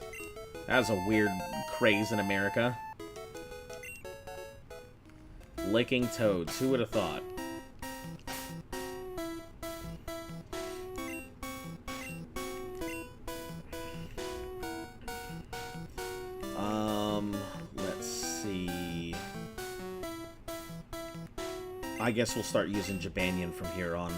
That was a weird craze in America. Licking toads. Who would have thought? Let's see. I guess we'll start using Jabanian from here on.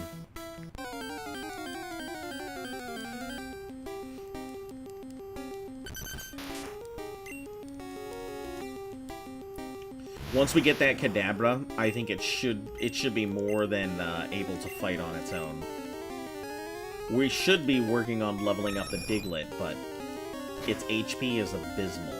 Once we get that Kadabra, I think it should be more than able to fight on its own. We should be working on leveling up the Diglett, but its HP is abysmal.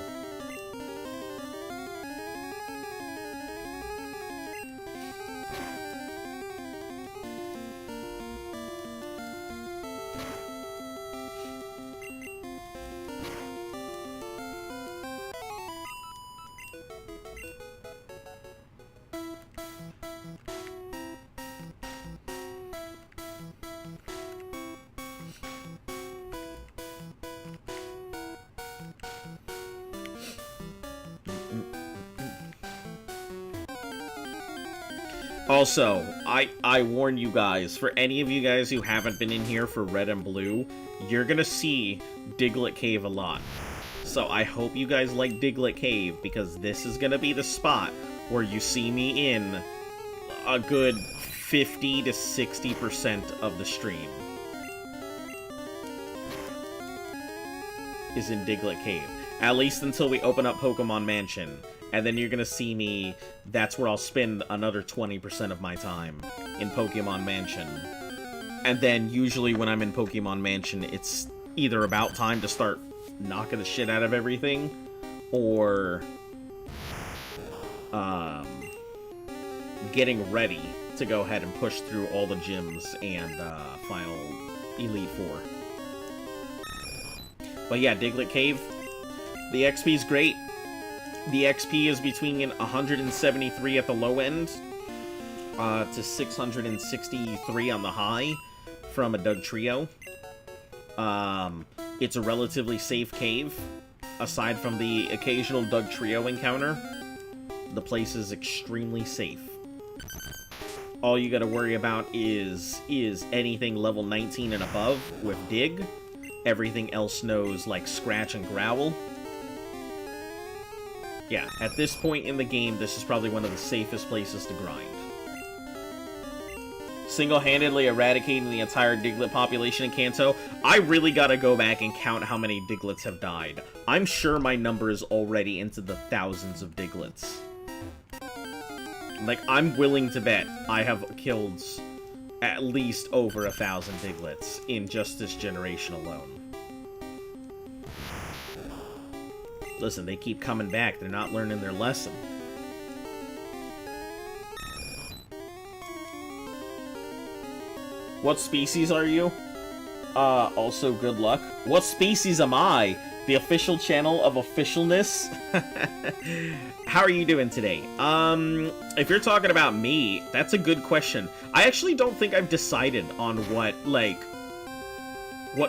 Also, I warn you guys, for any of you guys who haven't been in here for Red and Blue, you're gonna see Diglett Cave a lot. So I hope you guys like Diglett Cave, because this is gonna be the spot where you see me in a good 50 to 60% of the stream. Is in Diglett Cave. At least until we open up Pokemon Mansion. And then you're gonna see me, that's where I'll spend another 20% of my time, in Pokemon Mansion. And then, usually when I'm in Pokemon Mansion, it's either about time to start knocking the shit out of everything, or, getting ready to go ahead and push through all the gyms and, final Elite Four. But yeah, Diglett Cave, the XP's great. The XP is between 173 at the low end to 663 on the high from a Doug Trio. It's a relatively safe cave. Aside from the occasional Doug Trio encounter, the place is extremely safe. All you gotta worry about is anything level 19 and above with Dig. Everything else knows, like, Scratch and Growl. Yeah, at this point in the game, this is probably one of the safest places to grind. Single-handedly eradicating the entire Diglett population in Kanto. I really gotta go back and count how many Diglets have died. I'm sure my number is already into the thousands of Diglets. Like, I'm willing to bet I have killed at least over 1,000 Diglets in just this generation alone. Listen, they keep coming back. They're not learning their lesson. What species are you? Also good luck. What species am I? The official channel of officialness? How are you doing today? If you're talking about me, that's a good question. I actually don't think I've decided on what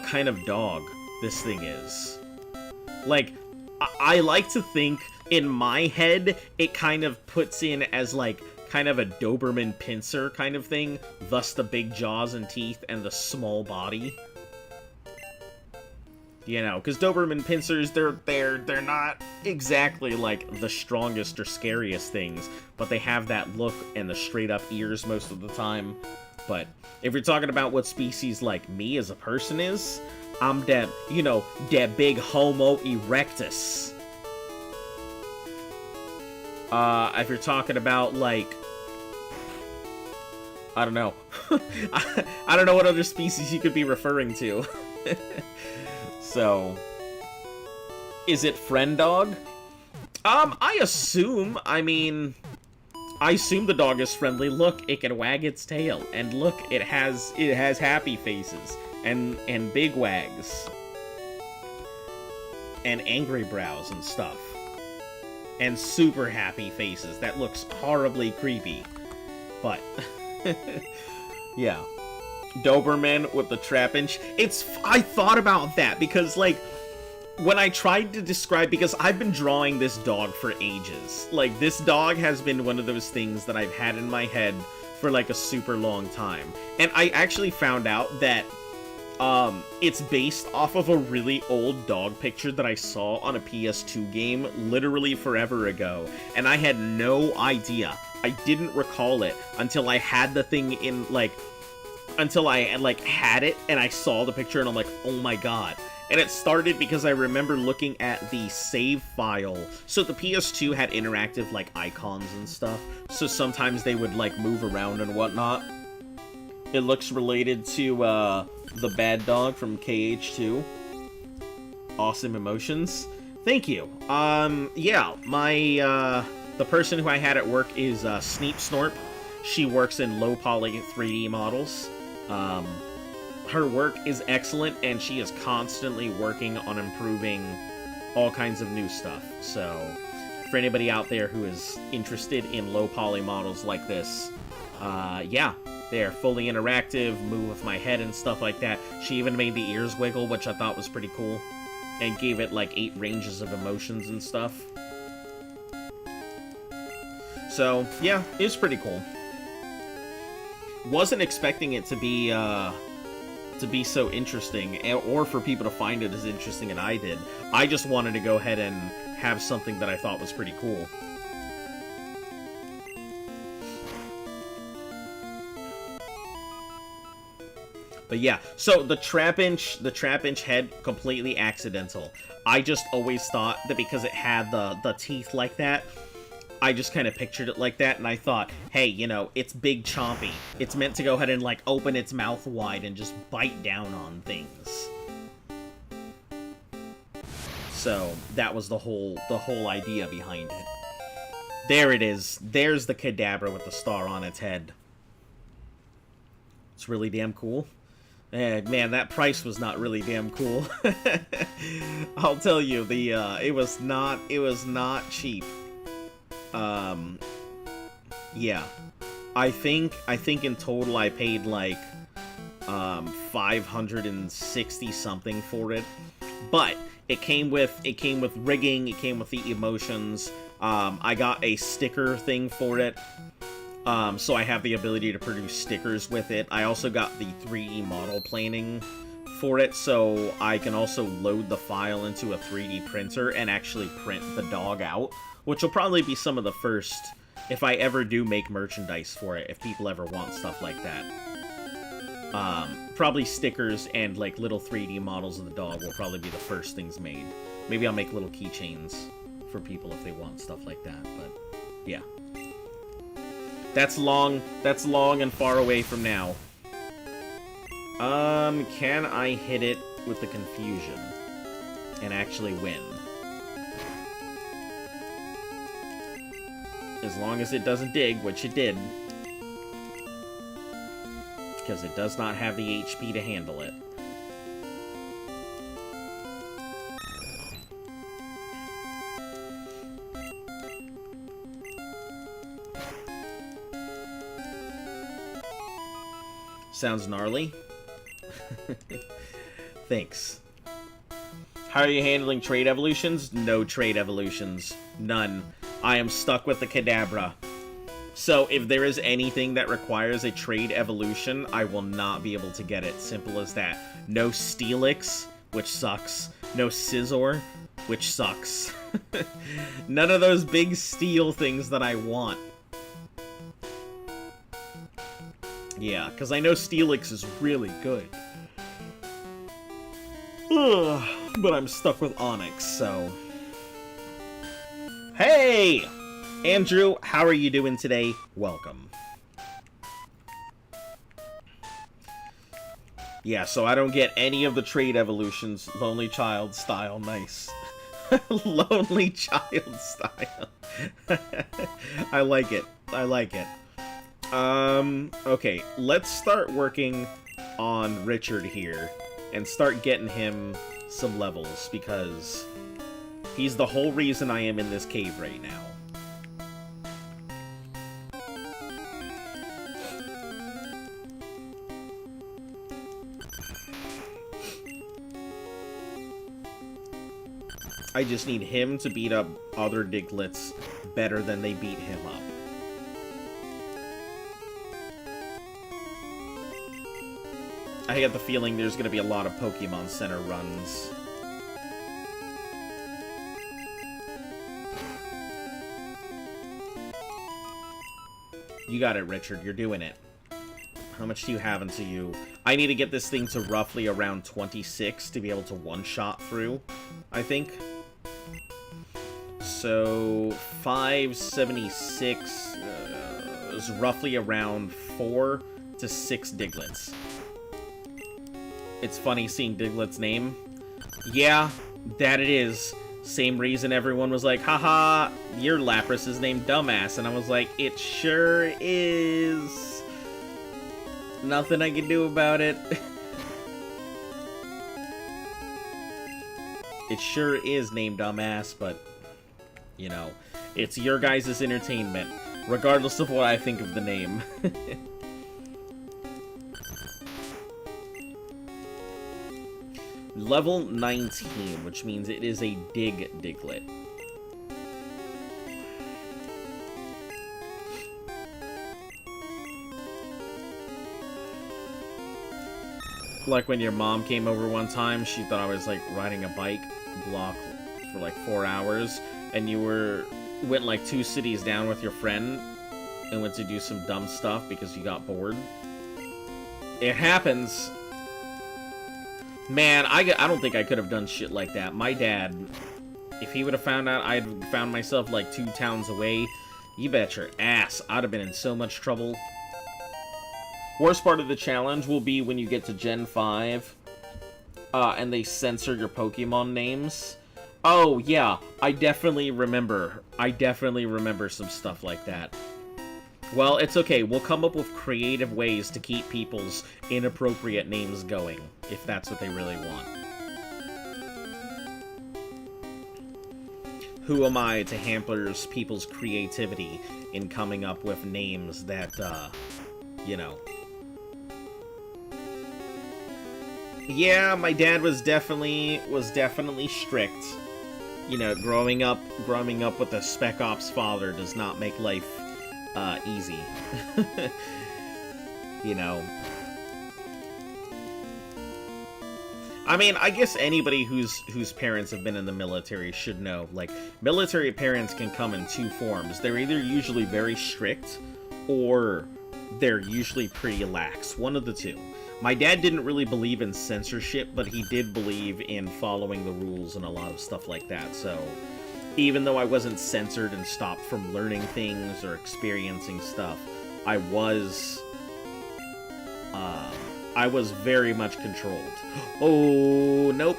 kind of dog this thing is. Like, I like to think, in my head, it kind of puts in as, like, kind of a Doberman pincer kind of thing, thus the big jaws and teeth and the small body. You know, because Doberman pincers, they're not exactly, like, the strongest or scariest things, but they have that look and the straight-up ears most of the time. But if you're talking about what species, like, me as a person is, I'm that, you know, that big Homo erectus. If you're talking about, like, I don't know. I don't know what other species you could be referring to. So, is it friend dog? I assume the dog is friendly. Look, it can wag its tail, and look, it has happy faces and big wags and angry brows and stuff and super happy faces. That looks horribly creepy, but yeah. Doberman with the trapinch. I thought about that because, like, when I tried to describe, because I've been drawing this dog for ages. Like, this dog has been one of those things that I've had in my head for, like, a super long time. And I actually found out that it's based off of a really old dog picture that I saw on a PS2 game literally forever ago. And I had no idea. I didn't recall it until I had the thing in, like, until I, like, had it, and I saw the picture, and I'm like, oh my god. And it started because I remember looking at the save file. So the PS2 had interactive, like, icons and stuff, so sometimes they would, like, move around and whatnot. It looks related to, the bad dog from KH2. Awesome emotions. Thank you. Yeah, the person who I had at work is, Sneep Snorp. She works in low-poly 3D models. Her work is excellent, and she is constantly working on improving all kinds of new stuff. So, for anybody out there who is interested in low-poly models like this, yeah, they're fully interactive, move with my head and stuff like that. She even made the ears wiggle, which I thought was pretty cool, and gave it, like, 8 ranges of emotions and stuff. So, yeah, it's pretty cool. Wasn't expecting it to be so interesting, or for people to find it as interesting as I did. I just wanted to go ahead and have something that I thought was pretty cool. But yeah, so the trap-inch head, completely accidental. I just always thought that because it had the teeth like that, I just kind of pictured it like that, and I thought, hey, you know, it's big chompy. It's meant to go ahead and, like, open its mouth wide and just bite down on things. So, that was the whole idea behind it. There it is. There's the Kadabra with the star on its head. It's really damn cool. Man, that price was not really damn cool. I'll tell you, it was not cheap. Yeah. I think in total I paid, like, 560 something for it. But it came with rigging, it came with the emotions. I got a sticker thing for it. So I have the ability to produce stickers with it. I also got the 3D model planing for it, so I can also load the file into a 3D printer and actually print the dog out, which will probably be some of the first, if I ever do make merchandise for it, if people ever want stuff like that. Probably stickers and, like, little 3D models of the dog will probably be the first things made. Maybe I'll make little keychains for people if they want stuff like that, but yeah. That's long and far away from now. Can I hit it with the confusion and actually win? As long as it doesn't dig, which it did. because it does not have the HP to handle it. Sounds gnarly. Thanks. How are you handling trade evolutions? No trade evolutions. None. I am stuck with the Kadabra. So if there is anything that requires a trade evolution, I will not be able to get it. Simple as that. No Steelix, which sucks. No Scizor, which sucks. None of those big steel things that I want. Yeah, because I know Steelix is really good. Ugh, but I'm stuck with Onyx, so... Hey! Andrew, how are you doing today? Welcome. Yeah, so I don't get any of the trade evolutions. Lonely Child style, nice. Lonely Child style. I like it. I like it. Okay, let's start working on Richard here and start getting him some levels, because he's the whole reason I am in this cave right now. I just need him to beat up other Digletts better than they beat him up. I get the feeling there's going to be a lot of Pokemon Center runs. You got it, Richard. You're doing it. How much do you have into you? I need to get this thing to roughly around 26 to be able to one-shot through, I think. So, 576 is roughly around 4 to 6 Digletts. It's funny seeing Diglett's name. Yeah, that it is. Same reason everyone was like, haha, your Lapras is named Dumbass. And I was like, it sure is. Nothing I can do about it. It sure is named Dumbass, but, you know, it's your guys' entertainment, regardless of what I think of the name. Level 19, which means it is a Diglett. Like when your mom came over one time, she thought I was like riding a bike block for like 4 hours, and you went like 2 cities down with your friend and went to do some dumb stuff because you got bored. It happens. Man, I don't think I could have done shit like that. My dad, if he would have found out I'd found myself like 2 towns away, you bet your ass I'd have been in so much trouble. Worst part of the challenge will be when you get to Gen 5, and they censor your Pokemon names. Oh, yeah, I definitely remember some stuff like that. Well, it's okay. We'll come up with creative ways to keep people's inappropriate names going, if that's what they really want. Who am I to hamper people's creativity in coming up with names that, you know. Yeah, my dad was definitely strict. You know, growing up with a Spec Ops father does not make life easy. You know. I mean, I guess anybody whose parents have been in the military should know, like, military parents can come in 2 forms. They're either usually very strict, or they're usually pretty lax. One of the two. My dad didn't really believe in censorship, but he did believe in following the rules and a lot of stuff like that, so even though I wasn't censored and stopped from learning things or experiencing stuff, I was very much controlled. Oh, nope.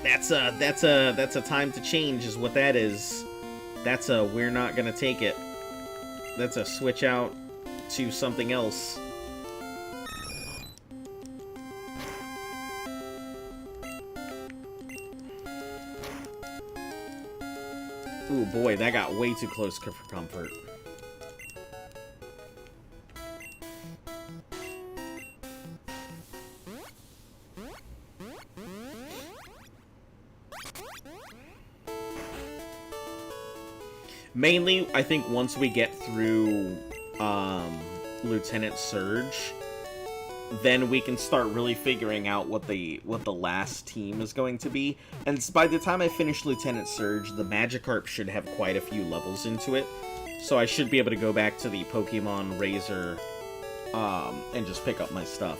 That's a time to change is what that is. That's a we're not gonna take it. That's a switch out to something else. boy, that got way too close for comfort. Mainly, I think once we get through Lieutenant Surge, then we can start really figuring out what the last team is going to be. And by the time I finish Lieutenant Surge, the Magikarp should have quite a few levels into it. So I should be able to go back to the Pokemon Razor and just pick up my stuff.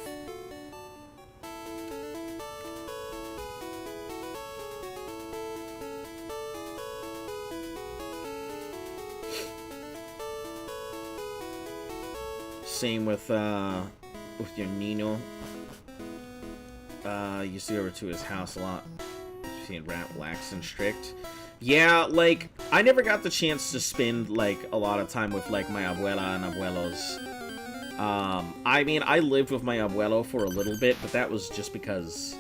Same with your Nino. Used to go over to his house a lot. Seeing Lax and Strict. Yeah, like, I never got the chance to spend, like, a lot of time with, like, my abuela and abuelos. I mean, I lived with my abuelo for a little bit, but that was just because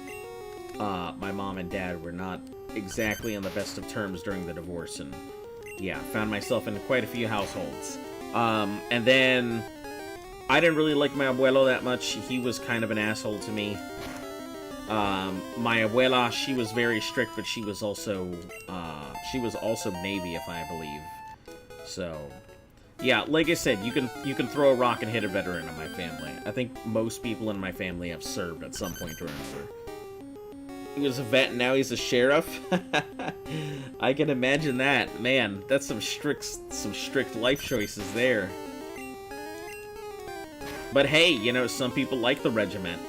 my mom and dad were not exactly on the best of terms during the divorce, and yeah, found myself in quite a few households. And then I didn't really like my abuelo that much. He was kind of an asshole to me. My abuela, she was very strict, but she was also Navy, if I believe. So, yeah, like I said, you can throw a rock and hit a veteran in my family. I think most people in my family have served at some point or another. He was a vet, and now he's a sheriff. I can imagine that. Man, that's some strict life choices there. But hey, you know, some people like the regiment.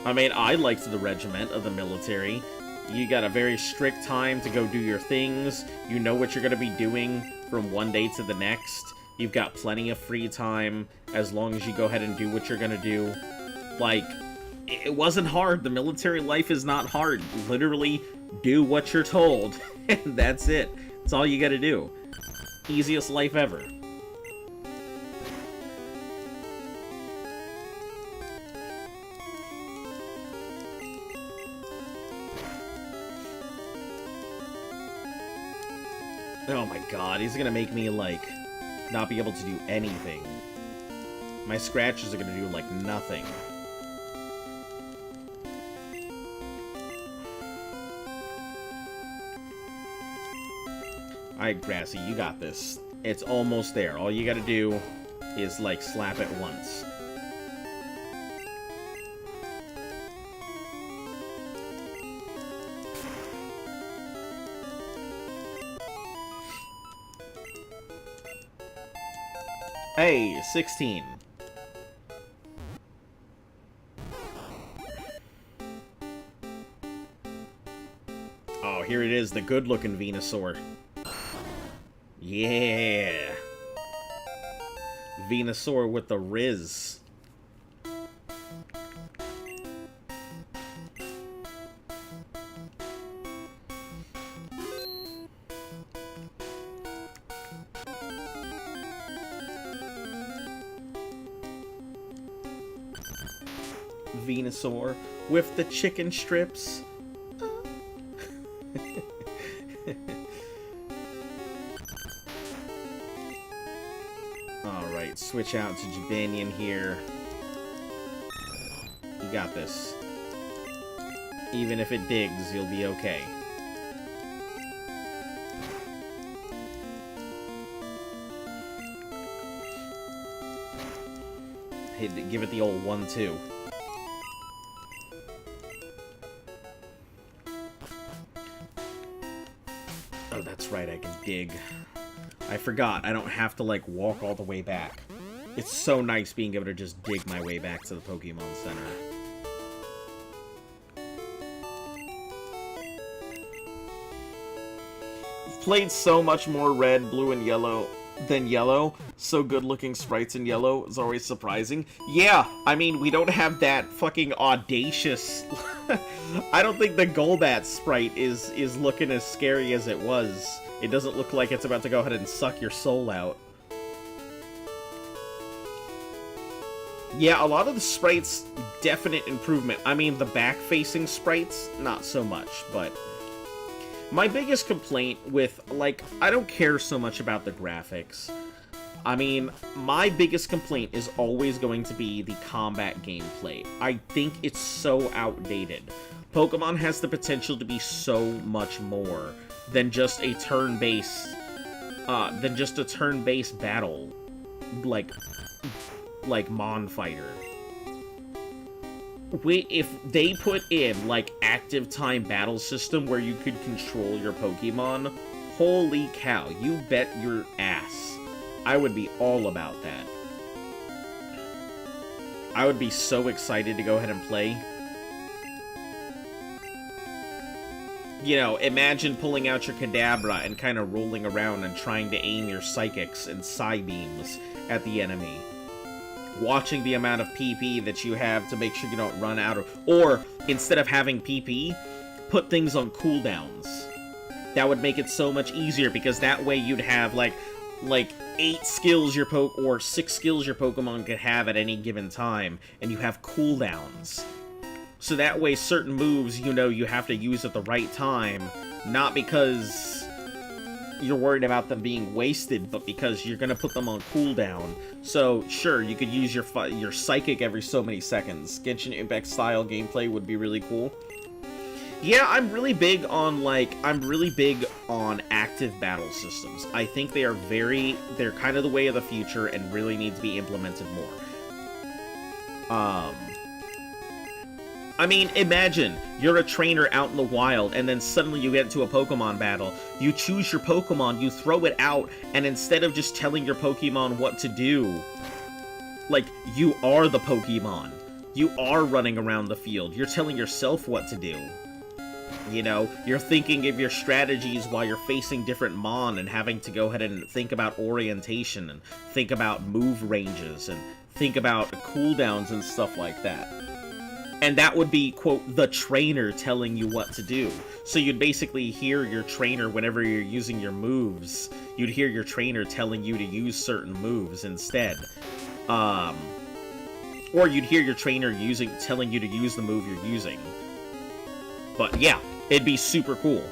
I mean, I liked the regiment of the military. You got a very strict time to go do your things. You know what you're going to be doing from one day to the next. You've got plenty of free time as long as you go ahead and do what you're going to do. Like, it wasn't hard. The military life is not hard. Literally, do what you're told. And that's it. That's all you got to do. Easiest life ever. Oh my god, he's gonna make me, like, not be able to do anything. My scratches are gonna do, like, nothing. Alright, Grassy, you got this. It's almost there. All you gotta do is, like, slap it once. Hey, 16. Oh, here it is, the good-looking Venusaur. Yeah. Venusaur with the Riz. Venusaur with the chicken strips. Alright, switch out to Jabanian here. You got this. Even if it digs, you'll be okay. Give it the old 1-2. Oh, that's right, I can dig. I forgot, I don't have to, like, walk all the way back. It's so nice being able to just dig my way back to the Pokemon Center. I've played so much more Red, Blue, and Yellow than Yellow. So good-looking sprites in Yellow is always surprising. Yeah, I mean, we don't have that fucking audacious... I don't think the Golbat sprite is looking as scary as it was. It doesn't look like it's about to go ahead and suck your soul out. Yeah, a lot of the sprites, definite improvement. I mean, the back-facing sprites, not so much, but... My biggest complaint with, like, I don't care so much about the graphics. I mean, my biggest complaint is always going to be the combat gameplay. I think it's so outdated. Pokemon has the potential to be so much more than just a turn-based, battle, like Mon Fighter. If they put in, like, active time battle system where you could control your Pokemon, holy cow, you bet your ass. I would be all about that. I would be so excited to go ahead and play. You know, imagine pulling out your Kadabra and kind of rolling around and trying to aim your Psychics and Psybeams at the enemy. Watching the amount of PP that you have to make sure you don't run out of... Or, instead of having PP, put things on cooldowns. That would make it so much easier, because that way you'd have, like 8 skills or 6 skills your Pokemon could have at any given time, and you have cooldowns. So that way certain moves, you know, you have to use at the right time, not because you're worried about them being wasted, but because you're gonna put them on cooldown. So, sure, you could use your Psychic every so many seconds. Genshin Impact style gameplay would be really cool. Yeah, I'm really big on active battle systems. I think they're kind of the way of the future and really need to be implemented more. I mean, imagine you're a trainer out in the wild, and then suddenly you get into a Pokemon battle. You choose your Pokemon, you throw it out, and instead of just telling your Pokemon what to do, like, you are the Pokemon. You are running around the field. You're telling yourself what to do. You know, you're thinking of your strategies while you're facing different Mon and having to go ahead and think about orientation and think about move ranges and think about cooldowns and stuff like that. And that would be, quote, the trainer telling you what to do. So you'd basically hear your trainer whenever you're using your moves. You'd hear your trainer telling you to use certain moves instead. Or you'd hear your trainer telling you to use the move you're using. But yeah, it'd be super cool.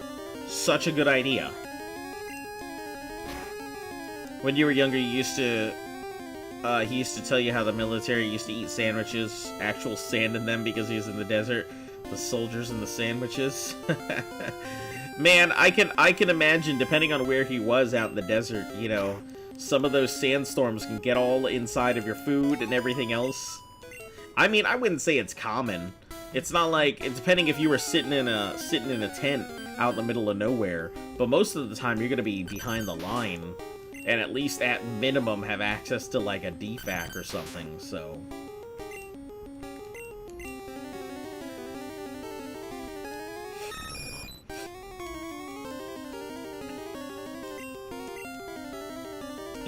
Such a good idea. When you were younger, he used to tell you how the military used to eat sandwiches, actual sand in them because he was in the desert. The soldiers and the sandwiches. Man, I can imagine, depending on where he was out in the desert, you know, some of those sandstorms can get all inside of your food and everything else. I mean, I wouldn't say it's common. It's not like, it's depending if you were sitting in a tent out in the middle of nowhere, but most of the time you're gonna be behind the line, and at least at minimum have access to like a DFAC or something, so.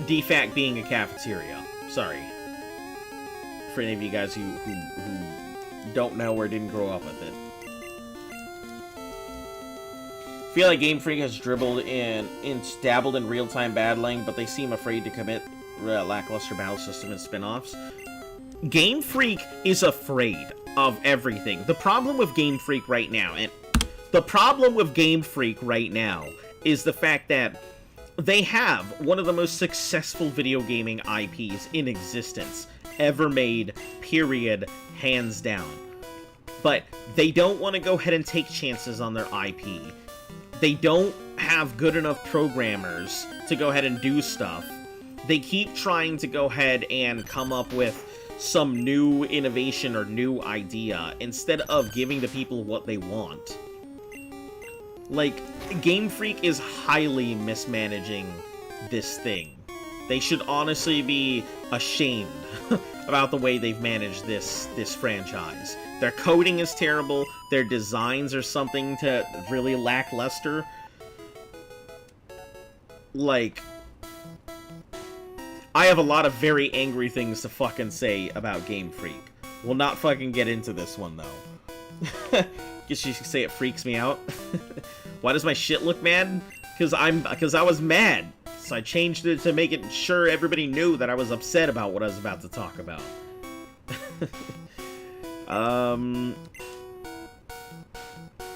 DFAC being a cafeteria, sorry. For any of you guys who don't know or didn't grow up with it. I feel like Game Freak has dabbled in real-time battling, but they seem afraid to commit lackluster battle system and spin-offs. Game Freak is afraid of everything. The problem with Game Freak right now, is the fact that they have one of the most successful video gaming IPs in existence ever made, period, hands down. But they don't want to go ahead and take chances on their IP. They don't have good enough programmers to go ahead and do stuff. They keep trying to go ahead and come up with some new innovation or new idea instead of giving the people what they want. Like, Game Freak is highly mismanaging this thing. They should honestly be ashamed about the way they've managed this franchise. Their coding is terrible, their designs are something to really lackluster. Like, I have a lot of very angry things to fucking say about Game Freak. We'll not fucking get into this one, though. Guess you should say it freaks me out. Why does my shit look mad? Because I was mad. So I changed it to make it sure everybody knew that I was upset about what I was about to talk about. I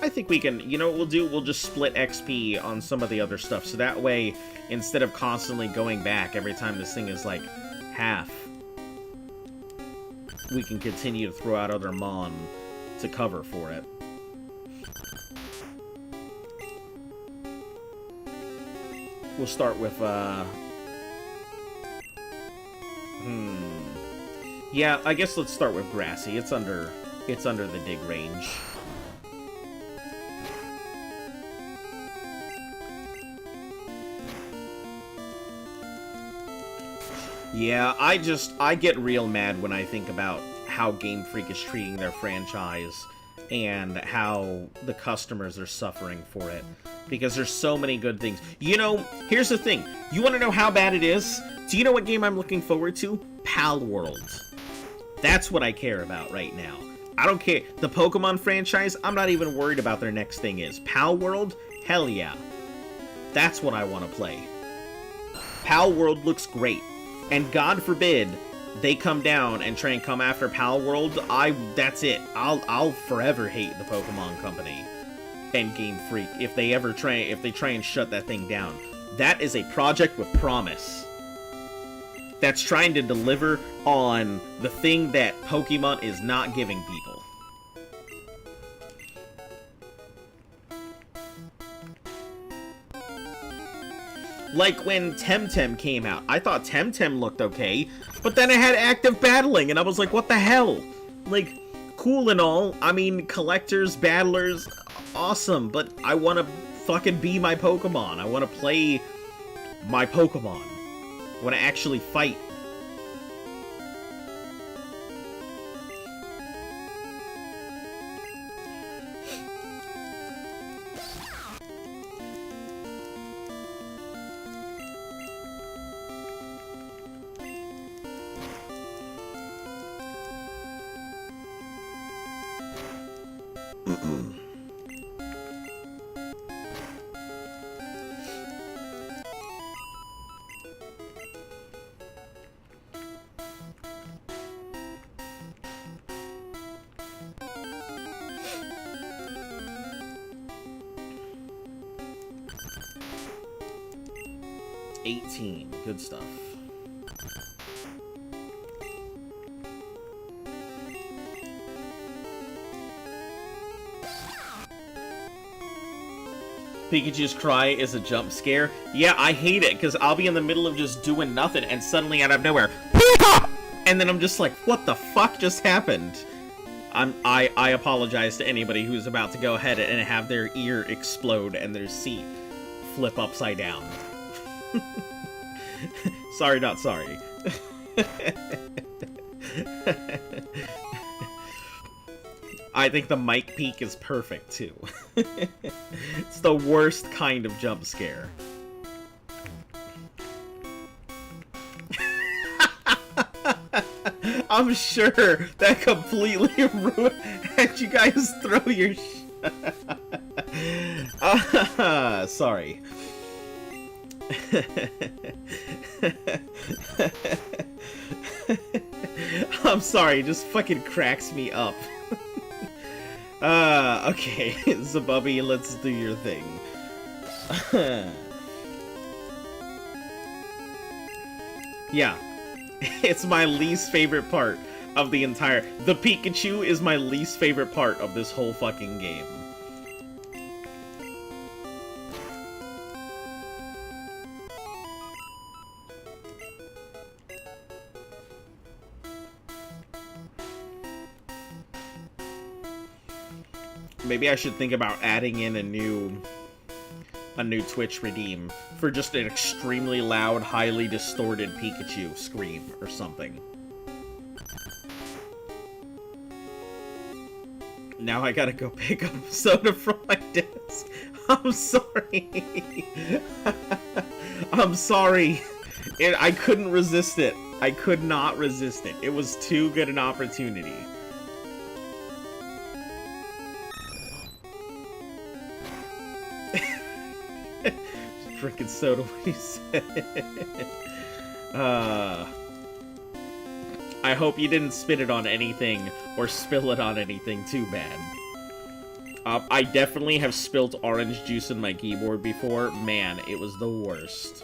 I think we can, you know what we'll do? We'll just split XP on some of the other stuff, so that way, instead of constantly going back every time this thing is, like, half, we can continue to throw out other Mon to cover for it. We'll start with, yeah, I guess let's start with Grassy. It's under the dig range. Yeah, I get real mad when I think about how Game Freak is treating their franchise and how the customers are suffering for it. Because there's so many good things. You know, here's the thing. You want to know how bad it is? Do you know what game I'm looking forward to? Pal World. That's what I care about right now. I don't care. The Pokemon franchise, I'm not even worried about their next thing is. Pal World? Hell yeah. That's what I want to play. Pal World looks great. And God forbid they come down and try and come after Pal World, that's it. I'll forever hate the Pokemon Company and Game Freak if they try and shut that thing down. That is a project with promise. That's trying to deliver on the thing that Pokemon is not giving people. Like when Temtem came out. I thought Temtem looked okay, but then it had active battling, and I was like, what the hell? Like, cool and all. I mean, collectors, battlers, awesome, but I want to fucking be my Pokemon. I want to play my Pokemon. I want to actually fight. Good stuff. Pikachu's cry is a jump scare. Yeah, I hate it, because I'll be in the middle of just doing nothing, and suddenly out of nowhere, Pika! And then I'm just like, what the fuck just happened? I apologize to anybody who's about to go ahead and have their ear explode and their seat flip upside down. Sorry, not sorry. I think the mic peak is perfect, too. It's the worst kind of jump scare. I'm sure that completely ruined... Had you guys throw your... Sorry. I'm sorry, it just fucking cracks me up. Okay, Zabubby, let's do your thing. Yeah, it's my least favorite part of the entire... The Pikachu is my least favorite part of this whole fucking game. Maybe I should think about adding in a new Twitch redeem for just an extremely loud, highly distorted Pikachu scream or something. Now I gotta go pick up soda from my desk. I'm sorry. I'm sorry. I couldn't resist it. I could not resist it. It was too good an opportunity. Drinking soda when you said it. I hope you didn't spit it on anything or spill it on anything too bad. I definitely have spilt orange juice in my keyboard before. Man, it was the worst.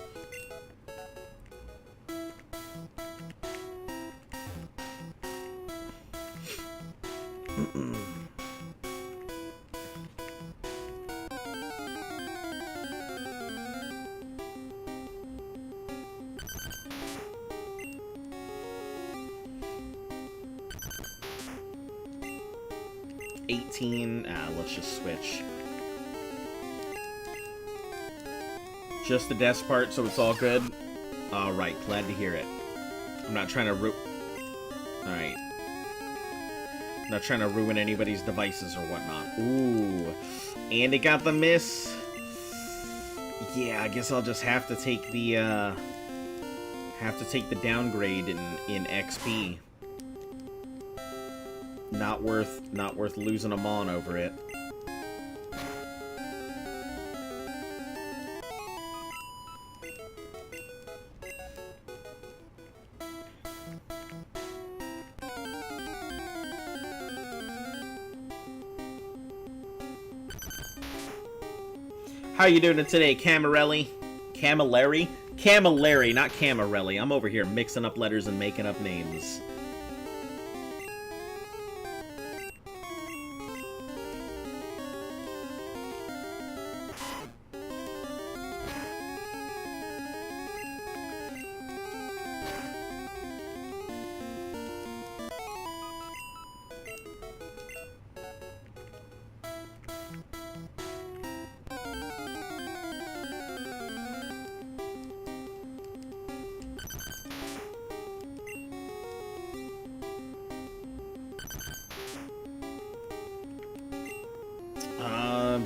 Let's just switch. Just the desk part, so it's all good. Alright, glad to hear it. I'm not trying to Alright. I'm not trying to ruin anybody's devices or whatnot. Ooh. And it got the miss. Yeah, I guess I'll just have to take the, downgrade in XP. Not worth losing a mon over it. How you doing today, Camarelli? Camilleri? Camilleri, not Camarelli. I'm over here mixing up letters and making up names.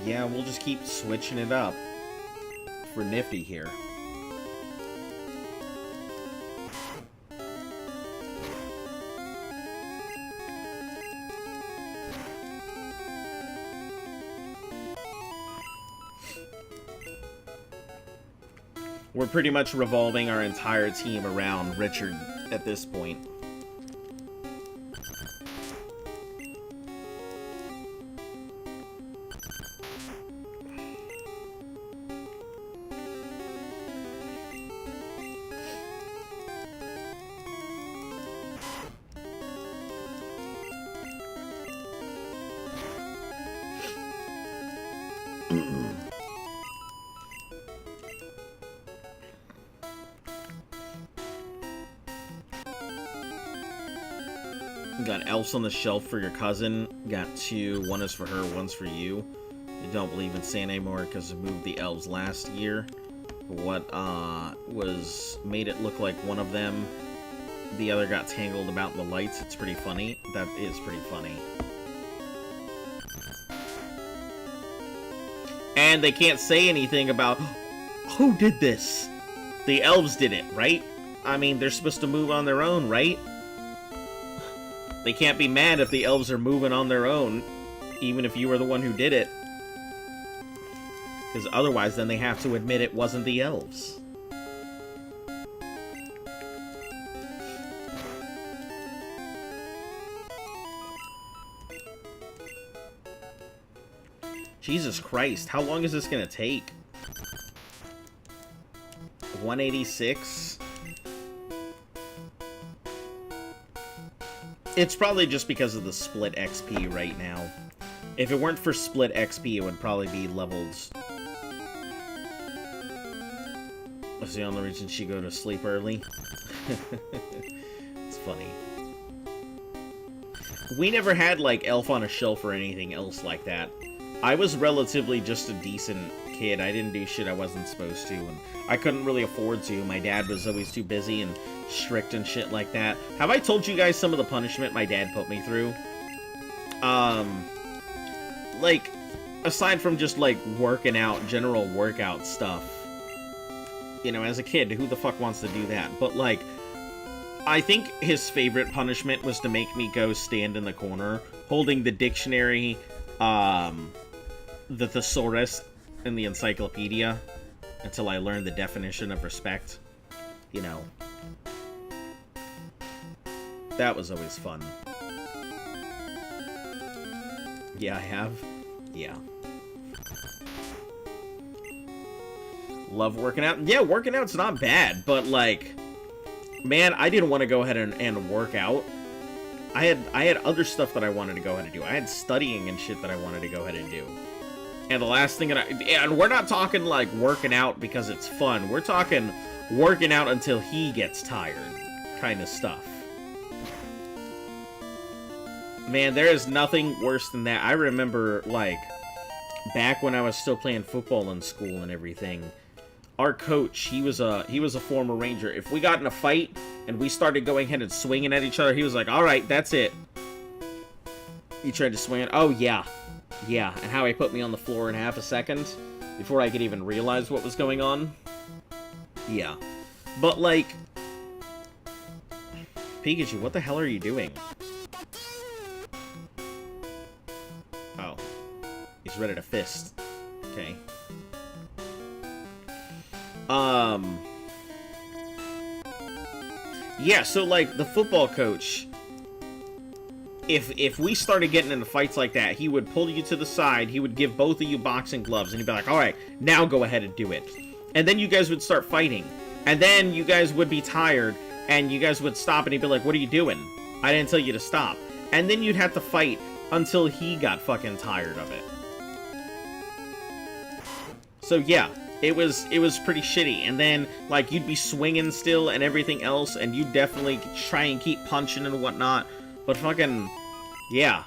Yeah, we'll just keep switching it up for Nifty here. We're pretty much revolving our entire team around Richard at this point. Got elves on the shelf for your cousin. Got two. One is for her, one's for you. You don't believe in Santa anymore because we moved the elves last year. What made it look like one of them, the other got tangled about in the lights. It's pretty funny. That is pretty funny. And they can't say anything about who did this. The elves did it, right? I mean, they're supposed to move on their own, right? They can't be mad if the elves are moving on their own, even if you were the one who did it. Because otherwise, then they have to admit it wasn't the elves. Jesus Christ, how long is this gonna take? 186? It's probably just because of the split XP right now. If it weren't for split XP, it would probably be leveled. That's the only reason she go to sleep early. It's funny. We never had, like, elf on a shelf or anything else like that. I was relatively just a decent kid. I didn't do shit I wasn't supposed to, and I couldn't really afford to. My dad was always too busy and strict and shit like that. Have I told you guys some of the punishment my dad put me through? Like, aside from just, like, working out, general workout stuff. You know, as a kid, who the fuck wants to do that? But, like, I think his favorite punishment was to make me go stand in the corner, holding the dictionary, the thesaurus, and the encyclopedia, until I learned the definition of respect. You know. That was always fun. Yeah, I have. Yeah. Love working out. Yeah, working out's not bad, but, like, man, I didn't want to go ahead and work out. I had other stuff that I wanted to go ahead and do. I had studying and shit that I wanted to go ahead and do. And the last thing that and we're not talking, like, working out because it's fun. We're talking working out until he gets tired kind of stuff. Man, there is nothing worse than that. I remember, like, back when I was still playing football in school and everything, our coach, he was a former Ranger. If we got in a fight and we started going ahead and swinging at each other, he was like, all right, that's it. He tried to swing it. Oh, yeah. Yeah, and how he put me on the floor in half a second before I could even realize what was going on. Yeah. But, like, Pikachu, what the hell are you doing? Oh. He's ready to fist. Okay. Yeah, so, like, the football coach, if we started getting into fights like that, he would pull you to the side, he would give both of you boxing gloves, and he'd be like, alright, now go ahead and do it. And then you guys would start fighting. And then you guys would be tired, and you guys would stop, and he'd be like, what are you doing? I didn't tell you to stop. And then you'd have to fight until he got fucking tired of it. So yeah, it was pretty shitty. And then, like, you'd be swinging still and everything else, and you'd definitely try and keep punching and whatnot. But fucking, yeah.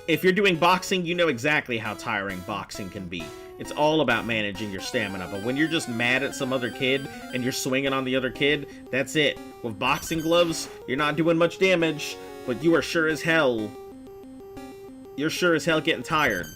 If you're doing boxing, you know exactly how tiring boxing can be. It's all about managing your stamina, but when you're just mad at some other kid and you're swinging on the other kid, that's it. With boxing gloves, you're not doing much damage, but you are sure as hell... You're sure as hell getting tired.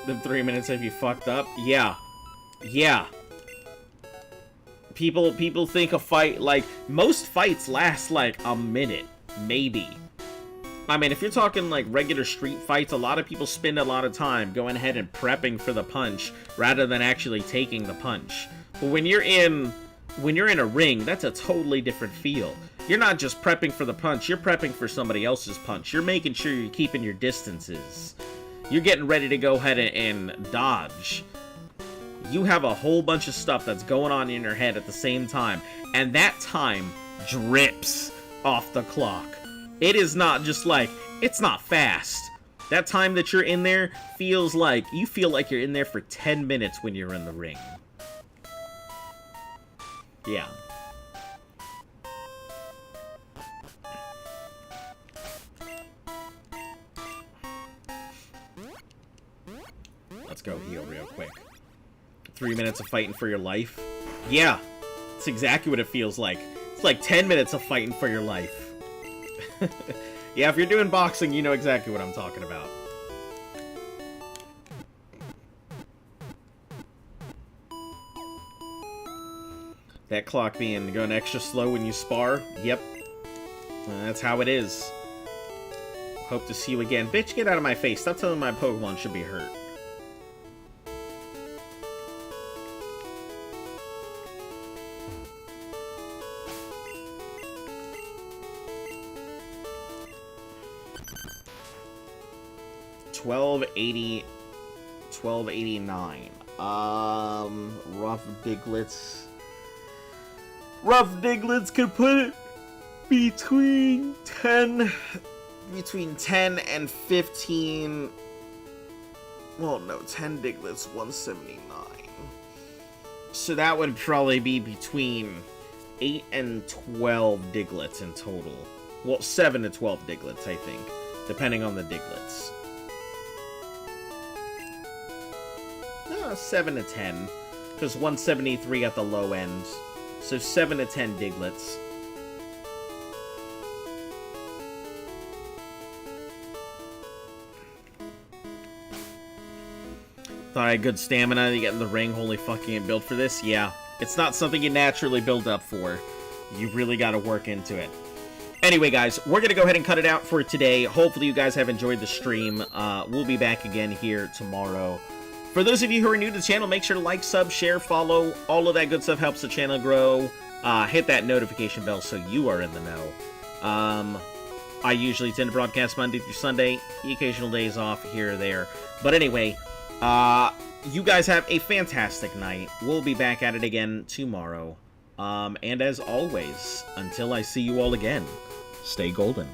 The 3 minutes have you fucked up? Yeah. Yeah. People think a fight, like, most fights last, like, a minute. Maybe. I mean, if you're talking, like, regular street fights, a lot of people spend a lot of time going ahead and prepping for the punch, rather than actually taking the punch. But when you're in a ring, that's a totally different feel. You're not just prepping for the punch, you're prepping for somebody else's punch. You're making sure you're keeping your distances. You're getting ready to go ahead and dodge. You have a whole bunch of stuff that's going on in your head at the same time, and that time drips off the clock. It is not just like, it's not fast. That time that you're in there feels like, you feel like you're in there for 10 minutes when you're in the ring. Yeah. Let's go heal real quick. 3 minutes of fighting for your life? Yeah, that's exactly what it feels like. It's like 10 minutes of fighting for your life. Yeah, if you're doing boxing, you know exactly what I'm talking about. That clock being going extra slow when you spar? Yep. That's how it is. Hope to see you again. Bitch, get out of my face. Stop telling my Pokemon should be hurt. $12.89. Rough Diglets. Rough Diglets could put it between 10 and 15. Well, no, 10 Diglets, 179. So that would probably be between 8 and 12 Diglets in total. Well, 7 to 12 Diglets, I think, depending on the Diglets. 7 to 10, because 173 at the low end, so 7 to 10 Diglets. Thought I had good stamina to get in the ring. Holy fucking built for this? Yeah. It's not something you naturally build up for. You really got to work into it. Anyway, guys, we're going to go ahead and cut it out for today. Hopefully you guys have enjoyed the stream. We'll be back again here tomorrow. For those of you who are new to the channel, make sure to like, sub, share, follow. All of that good stuff helps the channel grow. Hit that notification bell so you are in the know. I usually tend to broadcast Monday through Sunday. The occasional days off here or there. But anyway, you guys have a fantastic night. We'll be back at it again tomorrow. And as always, until I see you all again, stay golden.